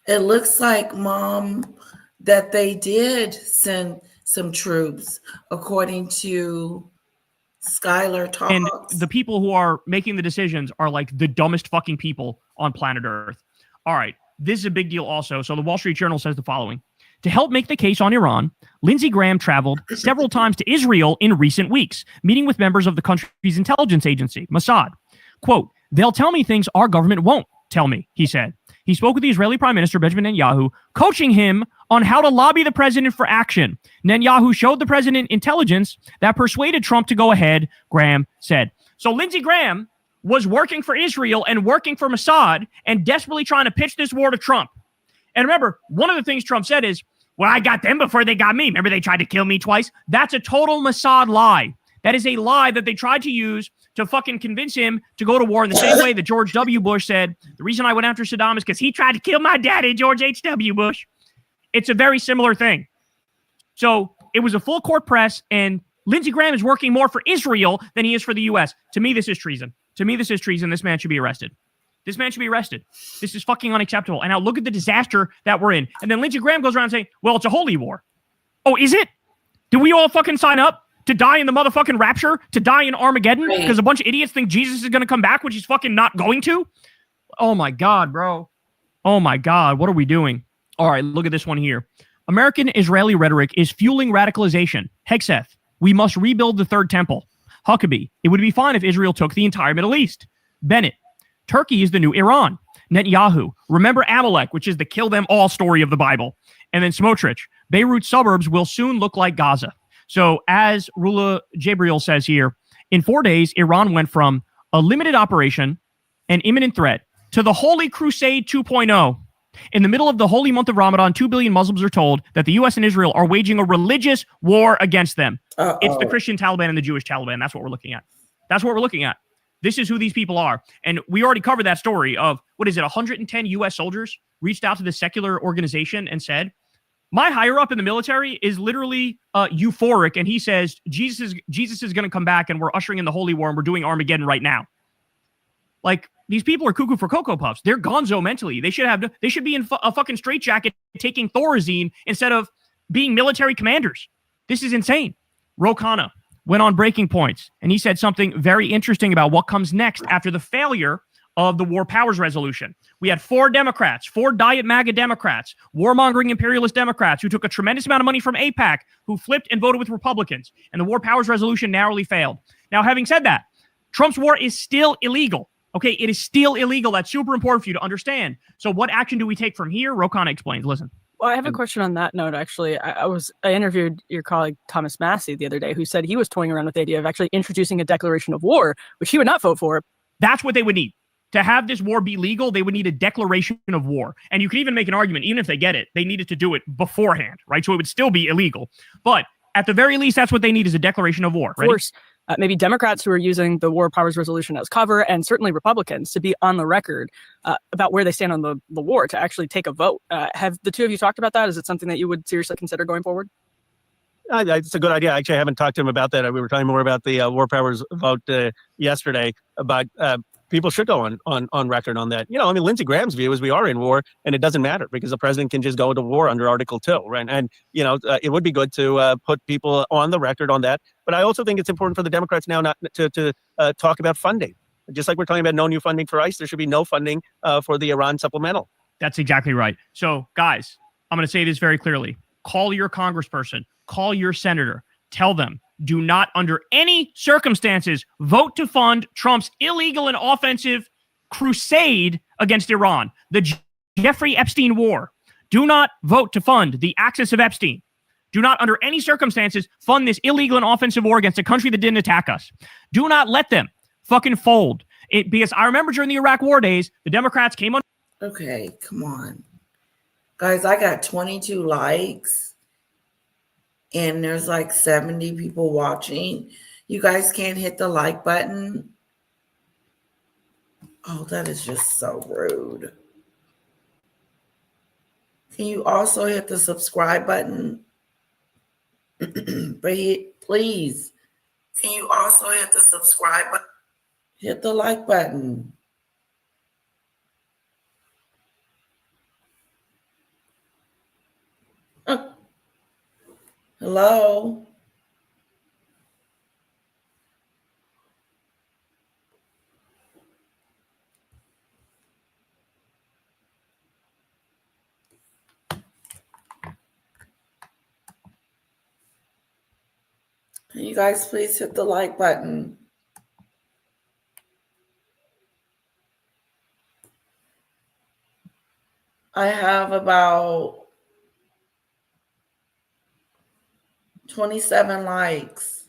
It looks like, Mom, that they did send some troops, according to Skylar Talks. And the people who are making the decisions are the dumbest fucking people on planet Earth. All right, this is a big deal also. So the Wall Street Journal says the following. To help make the case on Iran, Lindsey Graham traveled several times to Israel in recent weeks, meeting with members of the country's intelligence agency, Mossad. Quote, "They'll tell me things our government won't tell me," he said. He spoke with the Israeli Prime Minister Benjamin Netanyahu, coaching him on how to lobby the president for action. Netanyahu showed the president intelligence that persuaded Trump to go ahead, Graham said. So Lindsey Graham was working for Israel and working for Mossad and desperately trying to pitch this war to Trump. And remember, one of the things Trump said is, well, I got them before they got me. Remember they tried to kill me twice? That's a total Mossad lie. That is a lie that they tried to use to fucking convince him to go to war in the same way that George W. Bush said, the reason I went after Saddam is because he tried to kill my daddy, George H.W. Bush. It's a very similar thing. So it was a full court press, and Lindsey Graham is working more for Israel than he is for the U.S. To me, this is treason. To me, this is treason. This man should be arrested. This man should be arrested. This is fucking unacceptable. And now look at the disaster that we're in. And then Lindsey Graham goes around saying, well, it's a holy war. Oh, is it? Do we all fucking sign up to die in the motherfucking rapture? To die in Armageddon? Because a bunch of idiots think Jesus is going to come back, which he's fucking not going to? Oh my God, bro. Oh my God. What are we doing? All right, look at this one here. American Israeli rhetoric is fueling radicalization. Hegseth, we must rebuild the third temple. Huckabee, it would be fine if Israel took the entire Middle East. Bennett, Turkey is the new Iran. Netanyahu, remember Amalek, which is the kill them all story of the Bible. And then Smotrich, Beirut suburbs will soon look like Gaza. So as Rula Jabriel says here, in 4 days, Iran went from a limited operation, an imminent threat, to the Holy Crusade 2.0. In the middle of the holy month of Ramadan, 2 billion Muslims are told that the U.S. and Israel are waging a religious war against them. It's the Christian Taliban and the Jewish Taliban. That's what we're looking at. That's what we're looking at. This is who these people are. And we already covered that story of, 110 U.S. soldiers reached out to the secular organization and said, my higher up in the military is literally euphoric. And he says, Jesus is going to come back and we're ushering in the holy war and we're doing Armageddon right now. Like, these people are cuckoo for Cocoa Puffs. They're gonzo mentally. They should be in a fucking straitjacket taking Thorazine instead of being military commanders. This is insane. Ro Khanna went on Breaking Points, and he said something very interesting about what comes next after the failure of the War Powers Resolution. We had 4 Democrats, 4 Diet MAGA Democrats, warmongering imperialist Democrats who took a tremendous amount of money from AIPAC, who flipped and voted with Republicans, and the War Powers Resolution narrowly failed. Now, having said that, Trump's war is still illegal. Okay, it is still illegal. That's super important for you to understand. So what action do we take from here? Ro Khanna explains. Listen. Well, I have a question on that note, actually. I interviewed your colleague Thomas Massey the other day, who said he was toying around with the idea of actually introducing a declaration of war, which he would not vote for. That's what they would need. To have this war be legal, they would need a declaration of war. And you could even make an argument, even if they get it, they needed to do it beforehand, right? So it would still be illegal. But at the very least, that's what they need is a declaration of war. Of course, maybe Democrats who are using the War Powers Resolution as cover, and certainly Republicans to be on the record about where they stand on the war, to actually take a vote. Have the two of you talked about that? Is it something that you would seriously consider going forward? It's a good idea. Actually, I haven't talked to him about that. We were talking more about the War Powers vote yesterday, about people should go on record on that. You know, I mean, Lindsey Graham's view is we are in war and it doesn't matter because the president can just go to war under Article 2, right? And, you know, it would be good to put people on the record on that. But I also think it's important for the Democrats now not to talk about funding. Just like we're talking about no new funding for ICE, there should be no funding for the Iran supplemental. That's exactly right. So, guys, I'm going to say this very clearly. Call your congressperson, call your senator, tell them, do not under any circumstances vote to fund Trump's illegal and offensive crusade against Iran, the Jeffrey Epstein war. Do not vote to fund the axis of Epstein. Do not under any circumstances fund this illegal and offensive war against a country that didn't attack us. Do not let them fucking fold. Because I remember during the Iraq war days, the Democrats came on. Okay, come on. Guys, I got 22 likes. And there's like 70 people watching. You guys can't hit the like button. Oh, that is just so rude. Can you also hit the subscribe button? Please. Can you also hit the subscribe button? Hit the like button. Hello? Can you guys please hit the like button? I have about 27 likes.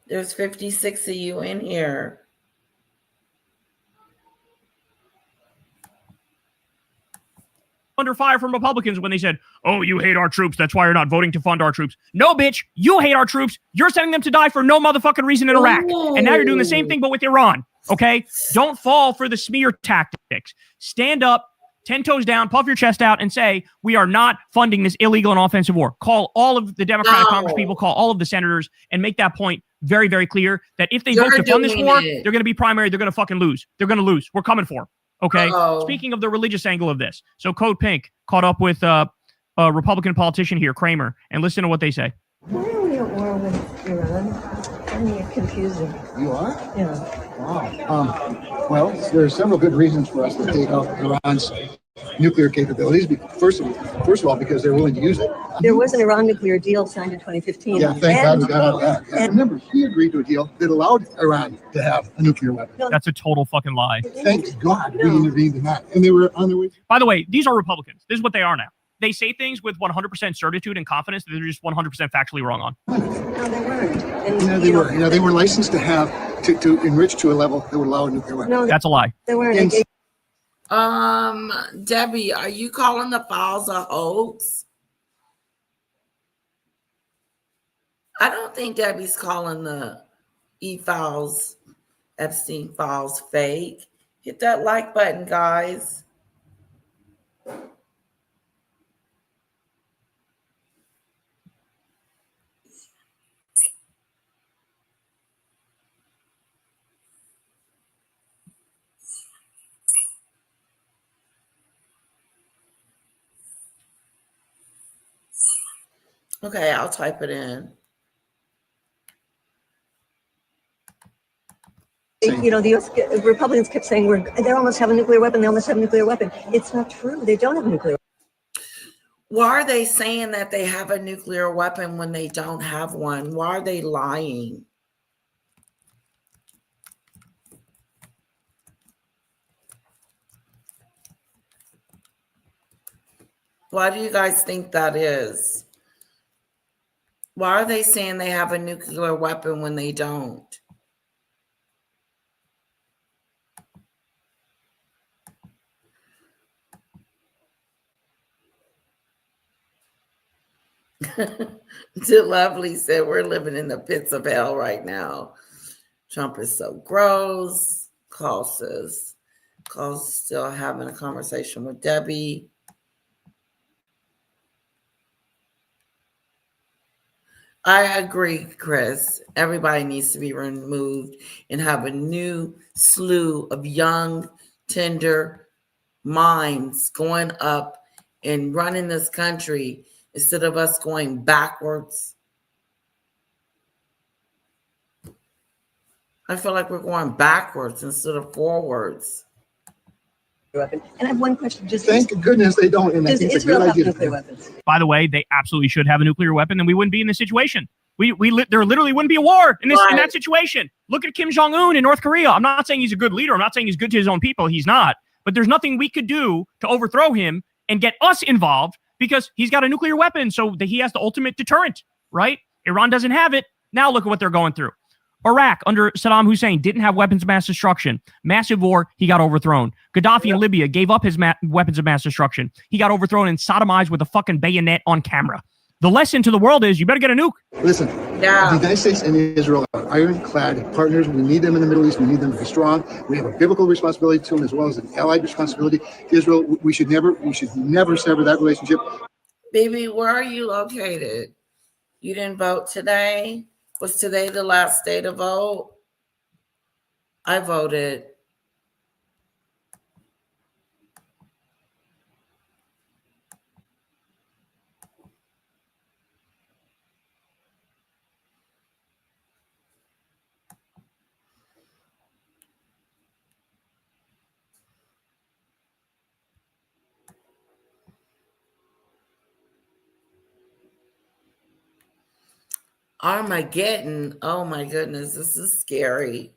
There's 56 of you in here. Under fire from Republicans when they said, oh, you hate our troops. That's why you're not voting to fund our troops. No, bitch, you hate our troops. You're sending them to die for no motherfucking reason in Iraq. Ooh. And now you're doing the same thing, but with Iran. Okay? Don't fall for the smear tactics. Stand up, 10 toes down, puff your chest out, and say, we are not funding this illegal and offensive war. Call all of the Democratic Congress people, call all of the senators, and make that point very, very clear that if they vote to fund this war, they're going to be primary. They're going to fucking lose. They're going to lose. We're coming for them. Okay. Speaking of the religious angle of this, so Code Pink caught up with a Republican politician here, Kramer, and listen to what they say. Why are we at war with Iran? I mean, it's confusing. You are? Yeah. Wow. Well, there are several good reasons for us to take out Iran's nuclear capabilities. First of all, because they're willing to use it. There was an Iran nuclear deal signed in 2015. Yeah, thank God we got out of that. Yeah. Remember, he agreed to a deal that allowed Iran to have a nuclear weapon. That's a total fucking lie. Thank God we intervened in that. And they were on their way. By the way, these are Republicans. This is what they are now. They say things with 100% certitude and confidence that they're just 100% factually wrong on. No, they weren't. And, yeah, they were. You know, they were licensed to have to enrich to a level that would allow a nuclear weapon. No, that's a lie. They weren't. Debbie, are you calling the files a hoax? I don't think Debbie's calling the E-Files, Epstein files fake. Hit that like button, guys. Okay, I'll type it in. You know, the US Republicans kept saying they almost have a nuclear weapon. They almost have a nuclear weapon. It's not true. They don't have a nuclear weapon. Why are they saying that they have a nuclear weapon when they don't have one? Why are they lying? Why do you guys think that is? Why are they saying they have a nuclear weapon when they don't? Too Lovely said we're living in the pits of hell right now. Trump is so gross. Call says, Call's still having a conversation with Debbie. I agree, Chris. Everybody needs to be removed and have a new slew of young, tender minds going up and running this country instead of us going backwards. I feel like we're going backwards instead of forwards. Weapon. And I have one question. Thank goodness they don't. And Does Israel have nuclear weapons? By the way, they absolutely should have a nuclear weapon, then we wouldn't be in this situation. There literally wouldn't be a war in that situation. Look at Kim Jong-un in North Korea. I'm not saying he's a good leader. I'm not saying he's good to his own people. He's not. But there's nothing we could do to overthrow him and get us involved because he's got a nuclear weapon. So he has the ultimate deterrent, right? Iran doesn't have it. Now look at what they're going through. Iraq under Saddam Hussein didn't have weapons of mass destruction. Massive war, he got overthrown. Gaddafi in Libya gave up his weapons of mass destruction. He got overthrown and sodomized with a fucking bayonet on camera. The lesson to the world is you better get a nuke. Listen, the United States and Israel are ironclad partners. We need them in the Middle East. We need them to be strong. We have a biblical responsibility to them as well as an allied responsibility. Israel, we should never sever that relationship. Baby, where are you located? You didn't vote today? Was today the last day to vote? I voted. Armageddon. Oh my goodness, this is scary.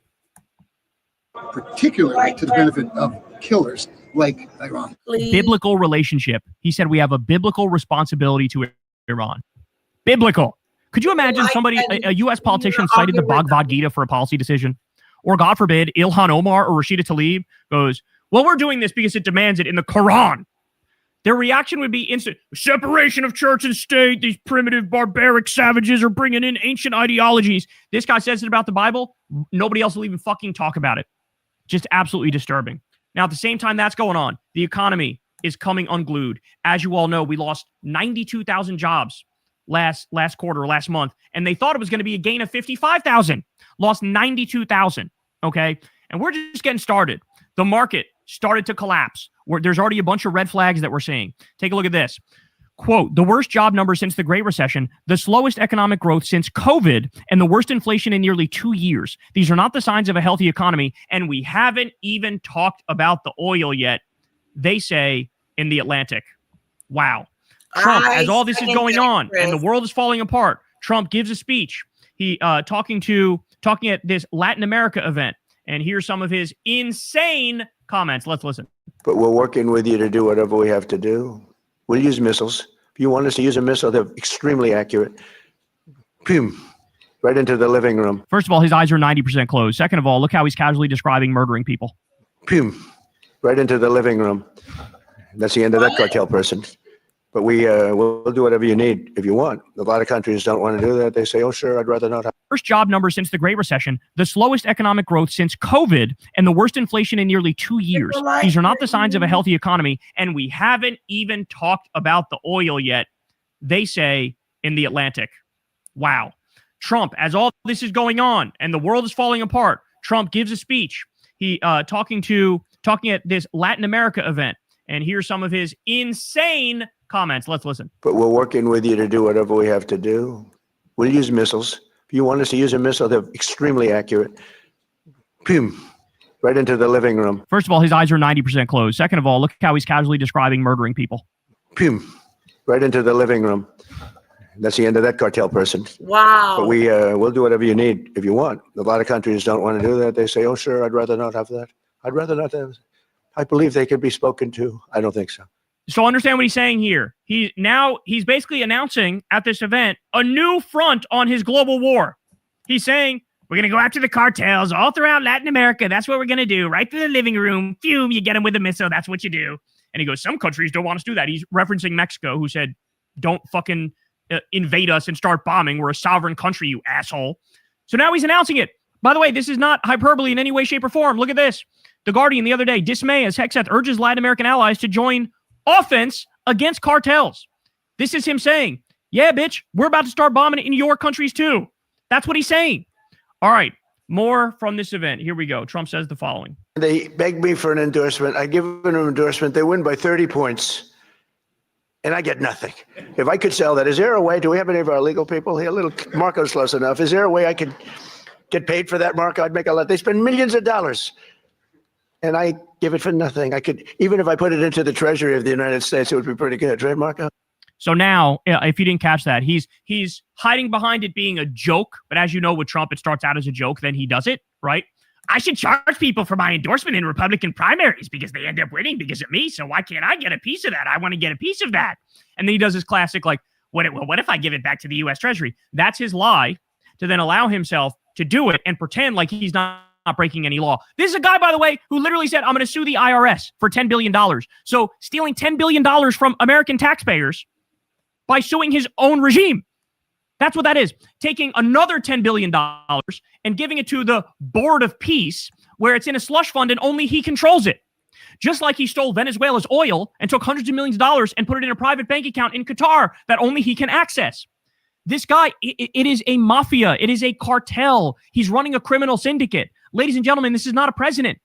Particularly to the benefit of killers like Iran. Biblical relationship. He said we have a biblical responsibility to Iran. Biblical. Could you imagine somebody, a U.S. politician cited the Bhagavad Gita for a policy decision? Or God forbid, Ilhan Omar or Rashida Tlaib goes, well, we're doing this because it demands it in the Quran. Their reaction would be instant. Separation of church and state. These primitive, barbaric savages are bringing in ancient ideologies. This guy says it about the Bible. Nobody else will even fucking talk about it. Just absolutely disturbing. Now, at the same time that's going on, the economy is coming unglued. As you all know, we lost 92,000 jobs last quarter, last month, and they thought it was going to be a gain of 55,000. Lost 92,000, okay? And we're just getting started. The market started to collapse. There's already a bunch of red flags that we're seeing. Take a look at this. Quote, the worst job numbers since the Great Recession, the slowest economic growth since COVID, and the worst inflation in nearly 2 years. These are not the signs of a healthy economy, and we haven't even talked about the oil yet, they say in The Atlantic. Wow. Trump, as all this is going on and the world is falling apart, Trump gives a speech. He talking at this Latin America event, and here's some of his insane comments. Let's listen. But we're working with you to do whatever we have to do. We'll use missiles. If you want us to use a missile, they're extremely accurate. Boom. Right into the living room. First of all, his eyes are 90% closed. Second of all, look how he's casually describing murdering people. Boom. Right into the living room. That's the end of that cartel person. But we'll do whatever you need if you want. A lot of countries don't want to do that. They say, oh, sure, I'd rather not have. Worst job numbers since the Great Recession, the slowest economic growth since COVID, and the worst inflation in nearly 2 years. These are not the signs of a healthy economy, and we haven't even talked about the oil yet, they say in The Atlantic. Wow. Trump, as all this is going on and the world is falling apart, Trump gives a speech. He talking at this Latin America event, and here's some of his insane comments. Let's listen. But we're working with you to do whatever we have to do. We'll use missiles. If you want us to use a missile, they're extremely accurate. Boom. Right into the living room. First of all, his eyes are 90% closed. Second of all, look how he's casually describing murdering people. Boom. Right into the living room. That's the end of that cartel person. Wow. But we'll do whatever you need if you want. A lot of countries don't want to do that. They say, oh, sure, I'd rather not have that. I'd rather not have. I believe they can be spoken to. I don't think so. So understand what he's saying here. He's basically announcing at this event a new front on his global war. He's saying, we're going to go after the cartels all throughout Latin America. That's what we're going to do. Right to the living room. Phew, you get them with a missile. That's what you do. And he goes, some countries don't want us to do that. He's referencing Mexico, who said, don't fucking invade us and start bombing. We're a sovereign country, you asshole. So now he's announcing it. By the way, this is not hyperbole in any way, shape, or form. Look at this. The Guardian the other day, dismay as Hegseth urges Latin American allies to join offense against cartels. This is him saying, yeah, bitch, we're about to start bombing in your countries too. That's what he's saying. All right, more from this event. Here we go. Trump says the following. They begged me for an endorsement. I give them an endorsement. They win by 30 points. And I get nothing. If I could sell that, is there a way? Do we have any of our legal people here? Little Marco's close enough. Is there a way I could get paid for that, Marco? I'd make a lot. They spend millions of dollars, and I give it for nothing. I could, even if I put it into the Treasury of the United States, it would be pretty good, right, Marco? So now, if you didn't catch that, he's hiding behind it being a joke. But as you know, with Trump, it starts out as a joke, then he does it, right? I should charge people for my endorsement in Republican primaries because they end up winning because of me. So why can't I get a piece of that? I want to get a piece of that. And then he does his classic, like, what if I give it back to the U.S. Treasury? That's his lie to then allow himself to do it and pretend like he's not breaking any law. This is a guy, by the way, who literally said, I'm going to sue the IRS for $10 billion. So stealing $10 billion from American taxpayers by suing his own regime. That's what that is. Taking another $10 billion and giving it to the Board of Peace, where it's in a slush fund and only he controls it. Just like he stole Venezuela's oil and took hundreds of millions of dollars and put it in a private bank account in Qatar that only he can access. This guy, it is a mafia. It is a cartel. He's running a criminal syndicate. Ladies and gentlemen, this is not a president.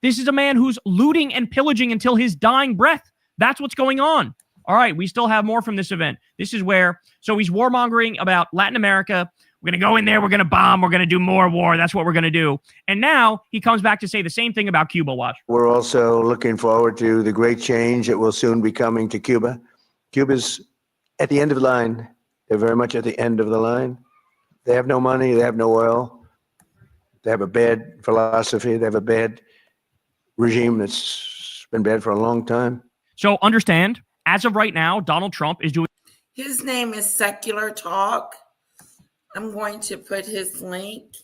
This is a man who's looting and pillaging until his dying breath. That's what's going on. All right, we still have more from this event. This is where, so he's warmongering about Latin America. We're going to go in there. We're going to bomb. We're going to do more war. That's what we're going to do. And now he comes back to say the same thing about Cuba. Watch. We're also looking forward to the great change that will soon be coming to Cuba. Cuba's at the end of the line. They're very much at the end of the line. They have no money. They have no oil. They have a bad philosophy. They have a bad regime that's been bad for a long time. So understand, as of right now, Donald Trump is doing. His name is Secular Talk. I'm going to put his link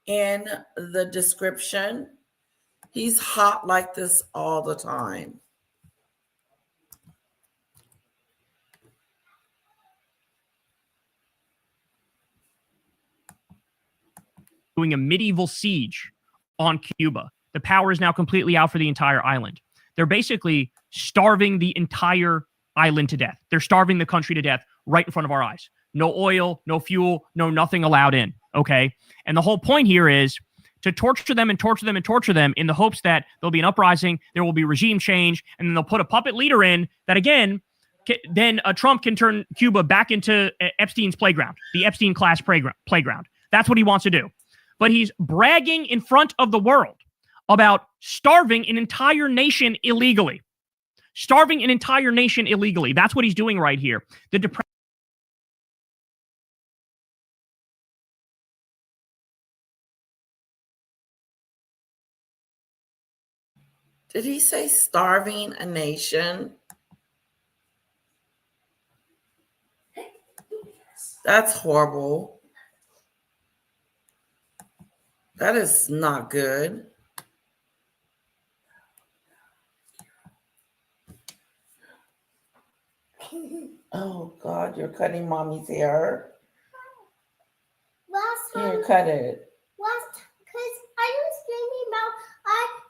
in the description. He's hot like this all the time. Doing a medieval siege on Cuba. The power is now completely out for the entire island. They're basically starving the entire island to death. They're starving the country to death right in front of our eyes. No oil, no fuel, no nothing allowed in, okay? And the whole point here is to torture them and torture them and torture them in the hopes that there'll be an uprising, there will be regime change, and then they'll put a puppet leader in that, again, then Trump can turn Cuba back into Epstein's playground, the Epstein class playground. That's what he wants to do. But he's bragging in front of the world about starving an entire nation illegally. Starving an entire nation illegally. That's what he's doing right here. The depression. Did he say starving a nation? That's horrible. That is not good. Oh God, you're cutting mommy's hair. Last time. Here, cut it. Because I was thinking about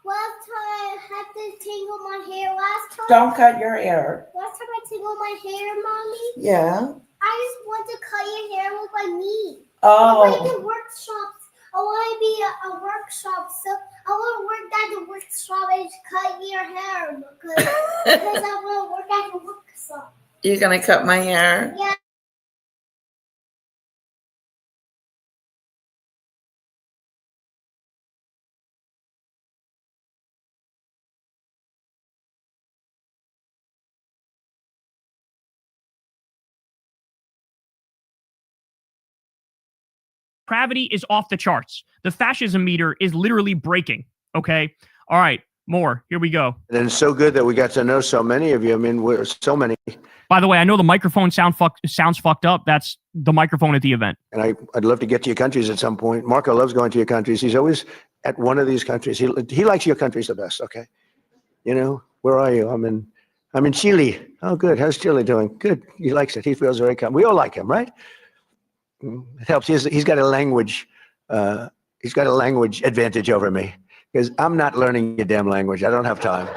last time I had to tingle my hair last time. Don't cut your hair. Last time I tingled my hair, Mommy. Yeah. I just want to cut your hair look like me. Oh. I like the workshops. I want to be a workshop, so I want to work at the workshop and cut your hair because I want to work at the workshop. You're gonna cut my hair? Yeah. Depravity is off the charts. The fascism meter is literally breaking. Okay. All right. More. Here we go. And it's so good that we got to know so many of you. I mean, we're so many. By the way, I know the microphone sounds fucked up. That's the microphone at the event. And I'd love to get to your countries at some point. Marco loves going to your countries. He's always at one of these countries. He likes your countries the best. Okay. You know, where are you? I'm in Chile. Oh, good. How's Chile doing? Good. He likes it. He feels very calm. We all like him, right? It helps. He's got a language. He's got a language advantage over me because I'm not learning your damn language. I don't have time.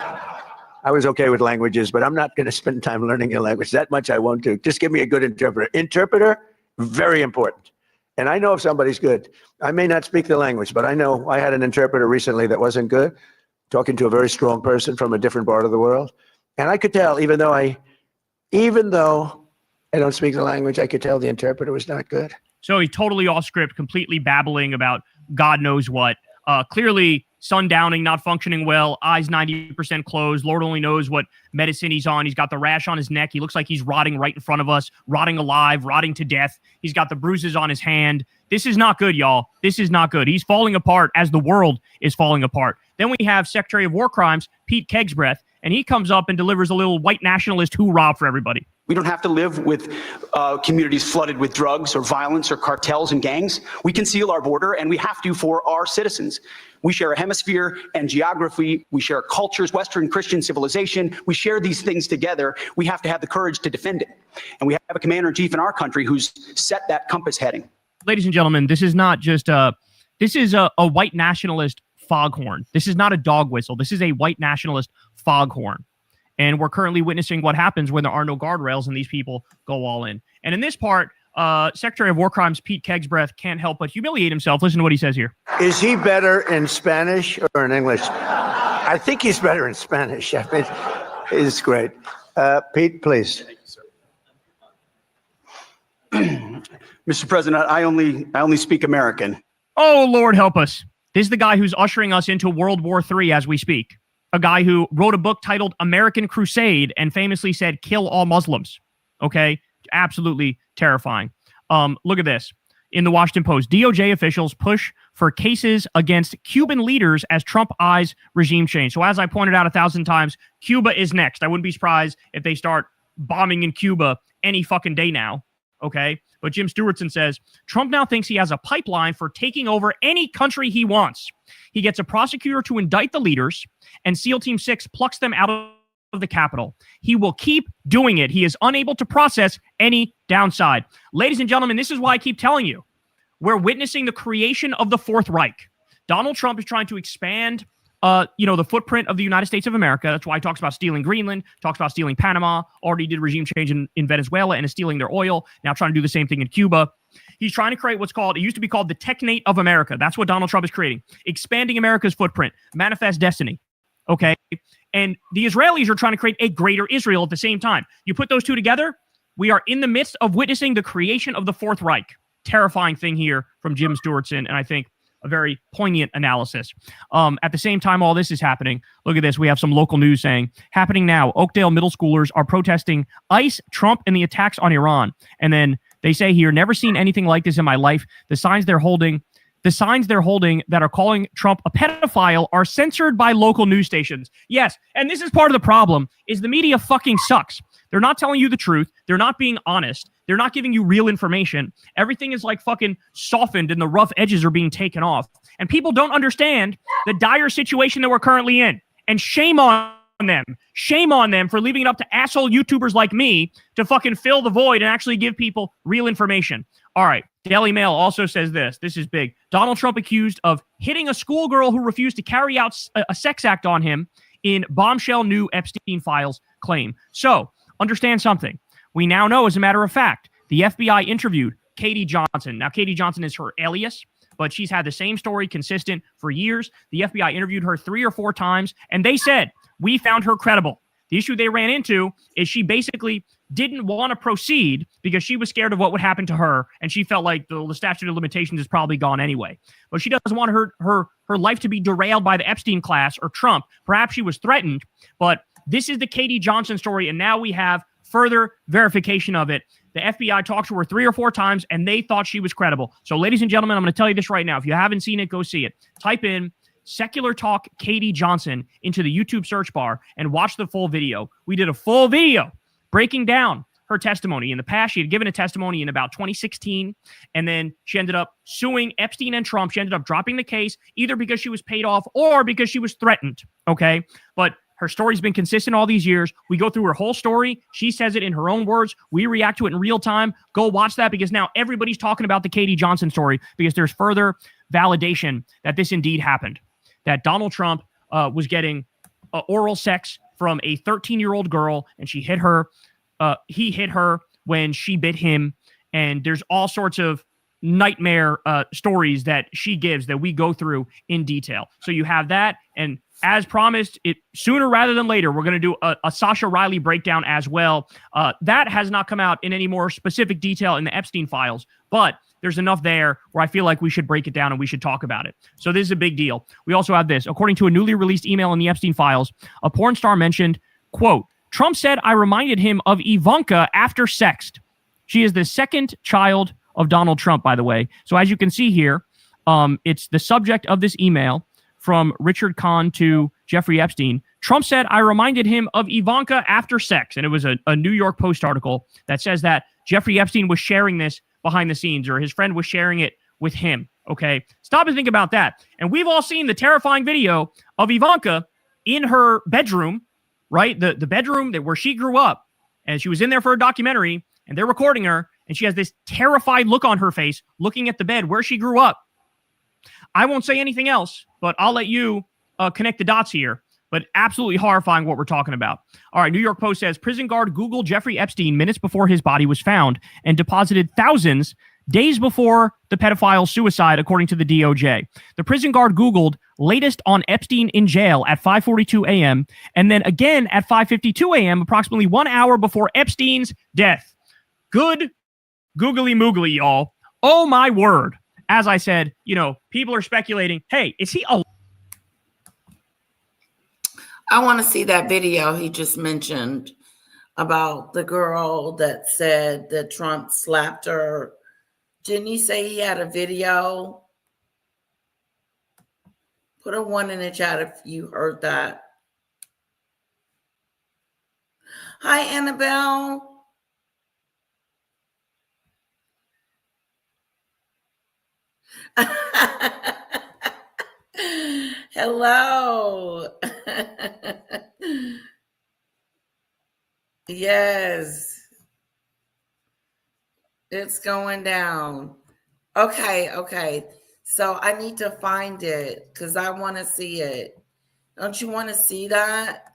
I was okay with languages, but I'm not going to spend time learning your language. That much I won't do. Just give me a good interpreter. Interpreter, very important. And I know if somebody's good. I may not speak the language, but I know I had an interpreter recently that wasn't good, talking to a very strong person from a different part of the world. And I could tell, even though I don't speak the language, I could tell the interpreter was not good. So he's totally off script, completely babbling about God knows what. Clearly sundowning, not functioning well, eyes 90% closed. Lord only knows what medicine he's on. He's got the rash on his neck. He looks like he's rotting right in front of us, rotting alive, rotting to death. He's got the bruises on his hand. This is not good, y'all. This is not good. He's falling apart as the world is falling apart. Then we have Secretary of War Crimes, Pete Kegsbreath, and he comes up and delivers a little white nationalist hoorah for everybody. We don't have to live with communities flooded with drugs or violence or cartels and gangs. We can seal our border, and we have to for our citizens. We share a hemisphere and geography. We share cultures, Western Christian civilization. We share these things together. We have to have the courage to defend it. And we have a commander-in-chief in our country who's set that compass heading. Ladies and gentlemen, this is not just this is a white nationalist foghorn. This is not a dog whistle. This is a white nationalist foghorn. And we're currently witnessing what happens when there are no guardrails and these people go all in. And in this part, Secretary of War Crimes Pete Kegsbreath can't help but humiliate himself. Listen to what he says here. Is he better in Spanish or in English? I think he's better in Spanish. I mean, it's great. Pete, please. Mr. President, I only speak American. Oh, Lord help us. This is the guy who's ushering us into World War III as we speak. A guy who wrote a book titled American Crusade and famously said, kill all Muslims. Okay? Absolutely terrifying. Look at this. In the Washington Post, DOJ officials push for cases against Cuban leaders as Trump eyes regime change. So as I pointed out 1,000 times, Cuba is next. I wouldn't be surprised if they start bombing in Cuba any fucking day now. Okay? But Jim Stewartson says, Trump now thinks he has a pipeline for taking over any country he wants. He gets a prosecutor to indict the leaders, and SEAL Team 6 plucks them out of the Capitol. He will keep doing it. He is unable to process any downside. Ladies and gentlemen, this is why I keep telling you, we're witnessing the creation of the Fourth Reich. Donald Trump is trying to expand the footprint of the United States of America. That's why he talks about stealing Greenland, talks about stealing Panama, already did regime change in Venezuela and is stealing their oil, now trying to do the same thing in Cuba. He's trying to create it used to be called the technate of America. That's what Donald Trump is creating. Expanding America's footprint, manifest destiny. Okay? And the Israelis are trying to create a greater Israel at the same time. You put those two together, we are in the midst of witnessing the creation of the Fourth Reich. Terrifying thing here from Jim Stewartson, and I think a very poignant analysis. At the same time all this is happening, look at this. We have some local news saying, happening now, Oakdale middle schoolers are protesting ICE, Trump, and the attacks on Iran. And then they say here, never seen anything like this in my life. The signs they're holding that are calling Trump a pedophile are censored by local news stations. Yes, and this is part of the problem, is the media fucking sucks. They're not telling you the truth. They're not being honest. They're not giving you real information. Everything is like fucking softened and the rough edges are being taken off. And people don't understand the dire situation that we're currently in. And shame on them. Shame on them for leaving it up to asshole YouTubers like me to fucking fill the void and actually give people real information. All right. Daily Mail also says this. This is big. Donald Trump accused of hitting a schoolgirl who refused to carry out a sex act on him in bombshell new Epstein files claim. So, understand something. We now know, as a matter of fact, the FBI interviewed Katie Johnson. Now, Katie Johnson is her alias, but she's had the same story consistent for years. The FBI interviewed her 3 or 4 times, and they said, we found her credible. The issue they ran into is she basically didn't want to proceed because she was scared of what would happen to her, and she felt like the statute of limitations is probably gone anyway. But she doesn't want her life to be derailed by the Epstein class or Trump. Perhaps she was threatened, but this is the Katie Johnson story, and now we have further verification of it. The FBI talked to her 3 or 4 times, and they thought she was credible. So, ladies and gentlemen, I'm going to tell you this right now. If you haven't seen it, go see it. Type in Secular Talk Katie Johnson into the YouTube search bar and watch the full video. We did a full video breaking down her testimony. In the past, she had given a testimony in about 2016, and then she ended up suing Epstein and Trump. She ended up dropping the case either because she was paid off or because she was threatened, okay? But her story's been consistent all these years. We go through her whole story. She says it in her own words. We react to it in real time. Go watch that, because now everybody's talking about the Katie Johnson story, because there's further validation that this indeed happened, that Donald Trump was getting oral sex from a 13-year-old girl, and she hit her. He hit her when she bit him, and there's all sorts of nightmare stories that she gives that we go through in detail. So you have that, and as promised, it sooner rather than later, we're going to do a Sasha Riley breakdown as well. That has not come out in any more specific detail in the Epstein files, but there's enough there where I feel like we should break it down and we should talk about it. So this is a big deal. We also have this. According to a newly released email in the Epstein files, a porn star mentioned, quote, Trump said I reminded him of Ivanka after sexed. She is the second child of Donald Trump, by the way. So as you can see here, it's the subject of this email from Richard Kahn to Jeffrey Epstein. Trump said I reminded him of Ivanka after sex. And it was a New York Post article that says that Jeffrey Epstein was sharing this behind the scenes, or his friend was sharing it with him. Okay, stop and think about that. And we've all seen the terrifying video of Ivanka in her bedroom, right? The bedroom where she grew up, and she was in there for a documentary, and they're recording her, and she has this terrified look on her face, looking at the bed where she grew up. I won't say anything else, but I'll let you connect the dots here. But absolutely horrifying what we're talking about. All right, New York Post says, prison guard Googled Jeffrey Epstein minutes before his body was found and deposited thousands days before the pedophile's suicide, according to the DOJ. The prison guard Googled latest on Epstein in jail at 5:42 a.m. and then again at 5:52 a.m., approximately 1 hour before Epstein's death. Good googly moogly, y'all. Oh, my word. As I said, people are speculating, hey, is he alive? I want to see that video he just mentioned about the girl that said that Trump slapped her. Didn't he say he had a video? Put a 1 in the chat if you heard that. Hi, Annabelle. Hello. Yes. It's going down. Okay. So I need to find it because I want to see it. Don't you want to see that?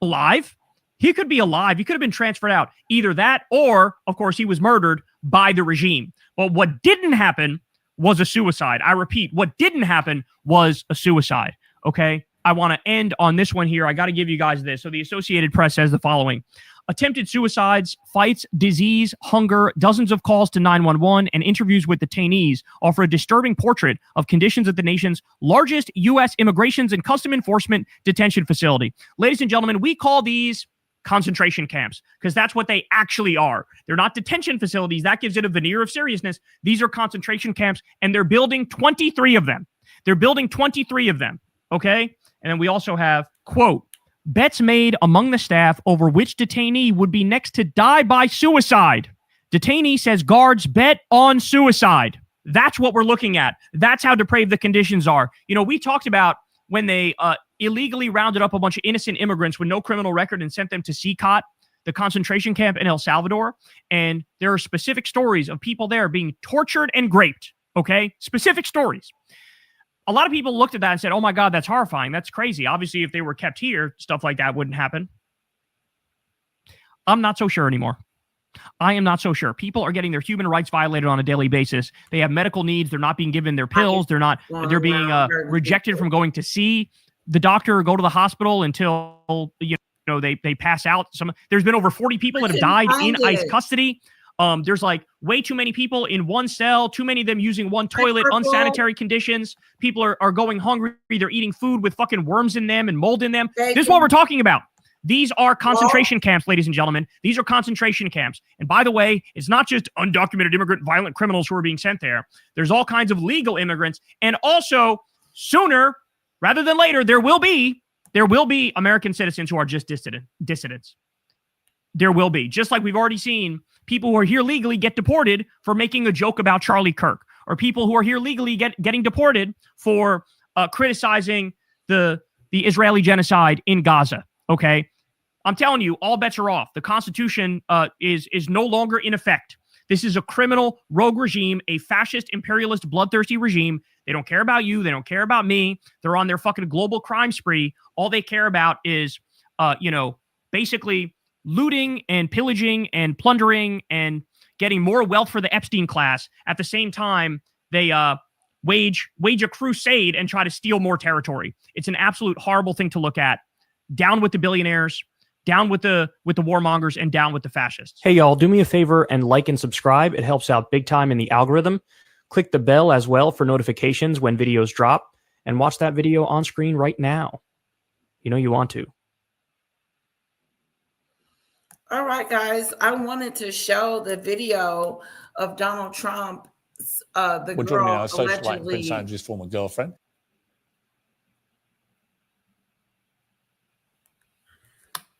Alive? He could be alive. He could have been transferred out. Either that or, of course, he was murdered by the regime. But what didn't happen was a suicide. I repeat, what didn't happen was a suicide. Okay? I want to end on this one here. I got to give you guys this. So the Associated Press says the following. Attempted suicides, fights, disease, hunger, dozens of calls to 911, and interviews with detainees offer a disturbing portrait of conditions at the nation's largest U.S. Immigrations and Custom Enforcement detention facility. Ladies and gentlemen, we call these concentration camps because that's what they actually are. They're not detention facilities. That gives it a veneer of seriousness. These are concentration camps, and they're building 23 of them. Okay? And then we also have, quote, bets made among the staff over which detainee would be next to die by suicide. Detainee says guards bet on suicide. That's what we're looking at. That's how depraved the conditions are. We talked about when they illegally rounded up a bunch of innocent immigrants with no criminal record and sent them to CCOT, the concentration camp in El Salvador. And there are specific stories of people there being tortured and raped. Okay? Specific stories. A lot of people looked at that and said, oh my God, that's horrifying. That's crazy. Obviously, if they were kept here, stuff like that wouldn't happen. I'm not so sure anymore. I am not so sure. People are getting their human rights violated on a daily basis. They have medical needs. They're not being given their pills. They're being rejected from going to see the doctor or go to the hospital until, they pass out. There's been over 40 people that have died in ICE custody. There's like way too many people in one cell, too many of them using one toilet, unsanitary conditions. People are going hungry. They're eating food with fucking worms in them and mold in them. This is what we're talking about. These are concentration camps, ladies and gentlemen. These are concentration camps. And by the way, it's not just undocumented immigrant violent criminals who are being sent there. There's all kinds of legal immigrants. And also, sooner rather than later, there will be American citizens who are just dissidents. There will be. Just like we've already seen people who are here legally get deported for making a joke about Charlie Kirk, or people who are here legally getting deported for criticizing the Israeli genocide in Gaza. Okay? I'm telling you, all bets are off. The Constitution is no longer in effect. This is a criminal, rogue regime, a fascist, imperialist, bloodthirsty regime. They don't care about you. They don't care about me. They're on their fucking global crime spree. All they care about is, basically looting and pillaging and plundering and getting more wealth for the Epstein class. At the same time, they wage a crusade and try to steal more territory. It's an absolute horrible thing to look at. Down with the billionaires, down with the warmongers, and down with the fascists. Hey, y'all, do me a favor and like and subscribe. It helps out big time in the algorithm. Click the bell as well for notifications when videos drop, and watch that video on screen right now. You know you want to. All right, guys. I wanted to show the video of Donald Trump, the girl allegedly. Prince Andrew's former girlfriend.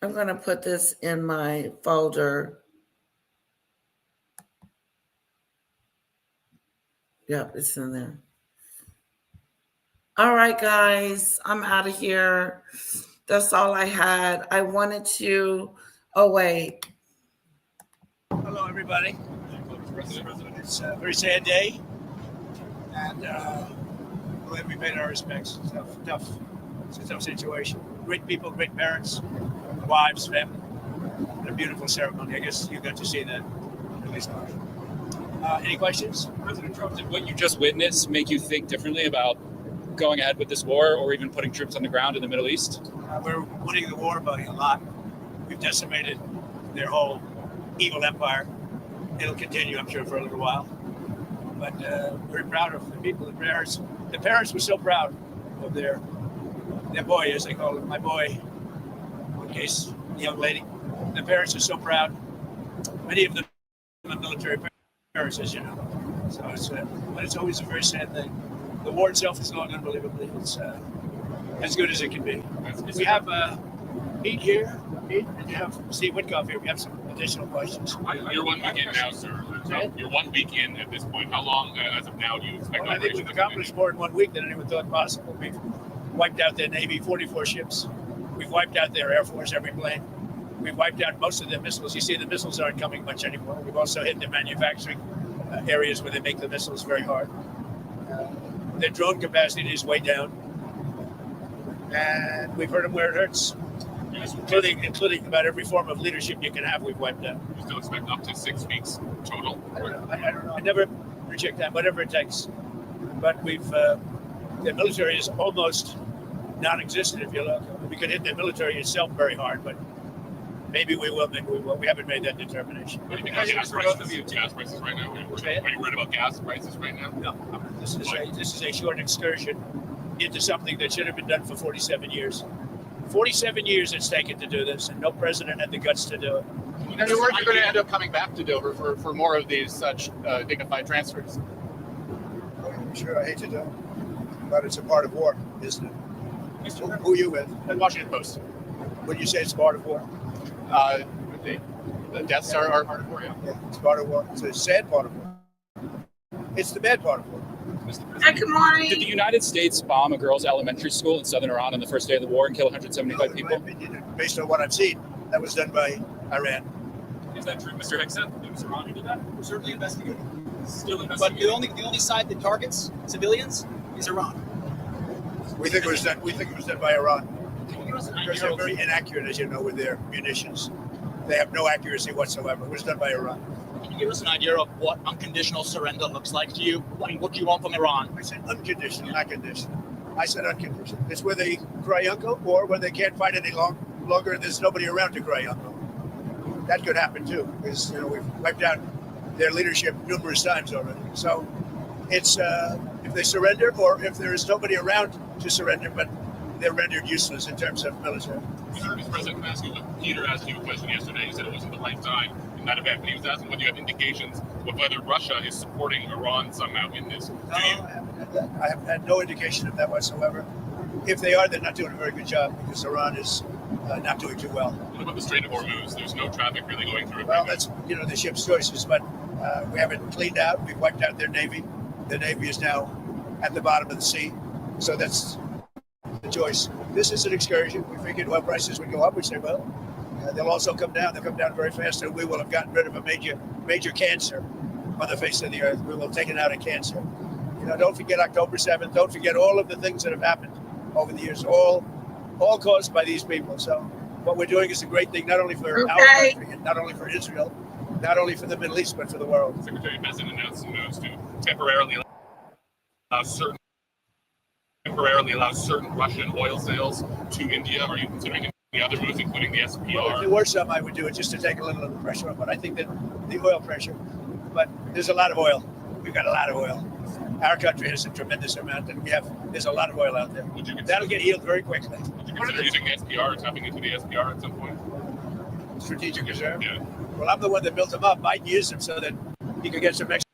I'm going to put this in my folder. Yep, it's in there. All right, guys, I'm out of here. That's all I had. I wanted to, oh, wait. Hello, everybody. It's a very sad day, and glad we paid our respects. It's a tough situation. Great people, great parents, wives, family. And a beautiful ceremony. I guess you got to see that, at least not. Any questions? President Trump, did what you just witnessed make you think differently about going ahead with this war or even putting troops on the ground in the Middle East? We're winning the war by a lot. We've decimated their whole evil empire. It'll continue, I'm sure, for a little while. But very proud of the people, the parents. The parents were so proud of their boy, as they call it, my boy, in case the young lady. The parents are so proud. Many of them are military parents, as you know. So but it's always a very sad thing. The war itself is going unbelievably. It's as good as it can be. We have Pete here, and you have Steve Witkoff here. We have some additional questions. You're 1 week in now, sir. You're 1 week in at this point. How long, as of now, do you expect? Well, I think we've accomplished more in 1 week than anyone thought possible. We've wiped out their Navy, 44 ships. We've wiped out their Air Force, every plane. We've wiped out most of their missiles. You see, the missiles aren't coming much anymore. We've also hit their manufacturing areas where they make the missiles very hard. Their drone capacity is way down. And we've hurt them where it hurts. Including about every form of leadership you can have, we've wiped out. You still expect up to 6 weeks total? I don't know. I never project that, whatever it takes. But the military is almost non-existent, if you look. We could hit the military itself very hard, but maybe we will, maybe we won't. We haven't made that determination. What do you think about gas prices right now? Are you worried about gas prices right now? No. This is a short excursion into something that should have been done for 47 years. 47 years it's taken to do this, and no president had the guts to do it. In other words, you're going to end up coming back to Dover for more of these such dignified transfers. I'm sure I hate to do it, but it's a part of war, isn't it? Who are you with? The Washington Post. Would you say it's part of war? The deaths are part of war, yeah. It's part of war. It's a sad part of war. It's the bad part of war. Hi, good morning. Did the United States bomb a girls' elementary school in southern Iran on the first day of the war and kill 175 In people? my opinion, based on what I've seen, that was done by Iran. Is that true, Mr. Hickson? It was Iran who did that? We're certainly investigating. Still But investigating. the only side that targets civilians is Iran. We think it was done. We think it was done by Iran Can you give us an because idea they're of, very inaccurate, as you know, with their munitions. They have no accuracy whatsoever. It was done by Iran. can you give us an idea of what unconditional surrender looks like to you? What do you want from Iran? I said unconditional, not conditional. I said unconditional. It's where they cry uncle, or when they can't fight any longer, and there's nobody around to cry uncle. That could happen too, because we've wiped out their leadership numerous times already. So it's if they surrender, or if there is nobody around to surrender, but they're rendered useless in terms of military. Mr. President, can I ask you, Peter asked you a question yesterday. You said it wasn't the right time in that event, but he was asking whether you have indications of whether Russia is supporting Iran somehow in this. No, I have had no indication of that whatsoever. If they are, they're not doing a very good job because Iran is not doing too well. What about the Strait of Hormuz? There's no traffic really going through it. Well, that's the ship's choices, but we haven't cleaned out. We've wiped out their navy. The navy is now at the bottom of the sea, so that's the choice. This is an excursion. We figured oil prices would go up. We say, well, they'll also come down. They'll come down very fast, and we will have gotten rid of a major cancer on the face of the earth. We will have taken out a cancer. Don't forget October 7th. Don't forget all of the things that have happened over the years, all caused by these people. So what we're doing is a great thing, not only for our country, and not only for Israel, not only for the Middle East, but for the world. Secretary Bessent announced some moves to temporarily allow certain Russian oil sales to India. Are you considering any other moves, including the Well, if SPR? there were some, I would do it just to take a little of the pressure off. But I think that the oil pressure, but there's a lot of oil. We've got a lot of oil. Our country has a tremendous amount, and there's a lot of oil out there. That'll get healed very quickly. Would you consider using the SPR or tapping into the SPR at some point? Strategic reserve. Yeah. Well, I'm the one that built them up. Biden used them so that he could get some extra.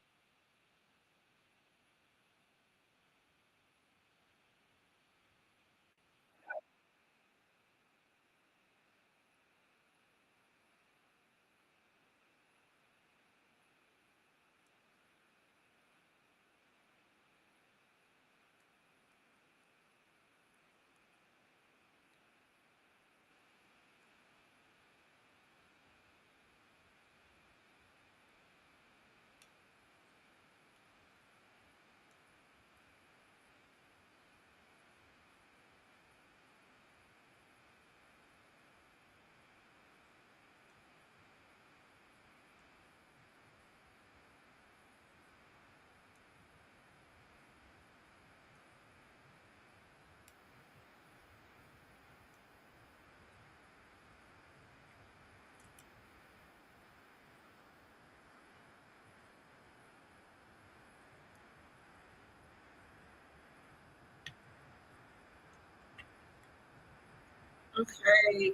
Okay.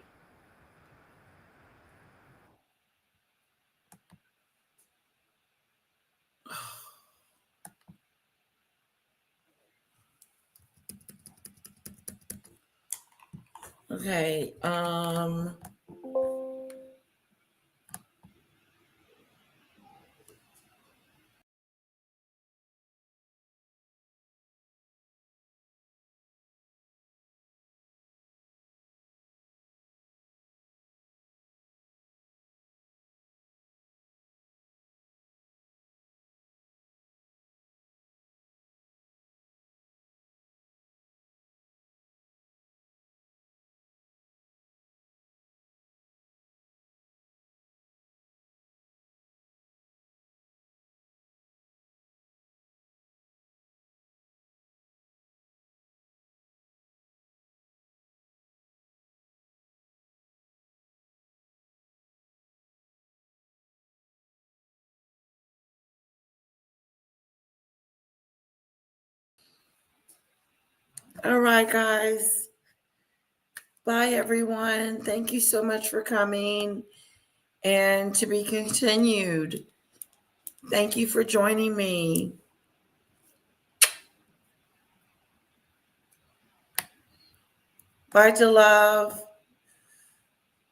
Okay. All right, guys. Bye, everyone. Thank you so much for coming, and to be continued. Thank you for joining me. Bye to love.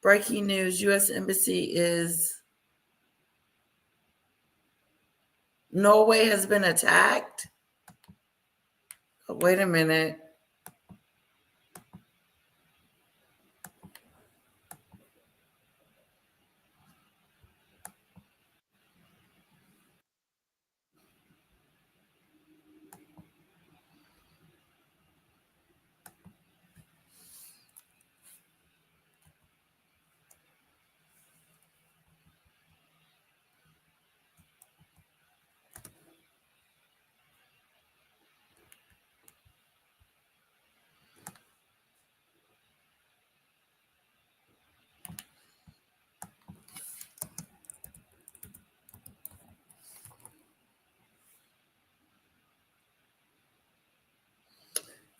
Breaking news: U.S. Embassy is Norway has been attacked. Wait a minute.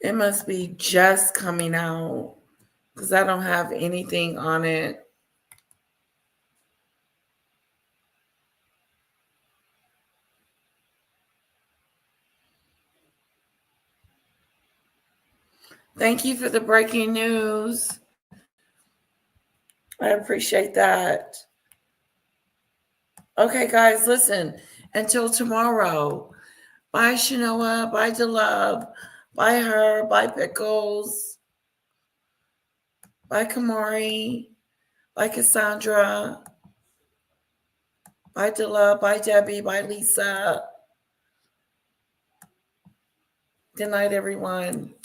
It must be just coming out because I don't have anything on it. Thank you for the breaking news. I appreciate that. Okay, guys, listen. Until tomorrow. Bye, Shanoa. Bye, DeLove. Bye, her. Bye, Pickles. Bye, Kamari. Bye, Cassandra. Bye, DeLove. Bye, Debbie. Bye, Lisa. Good night, everyone.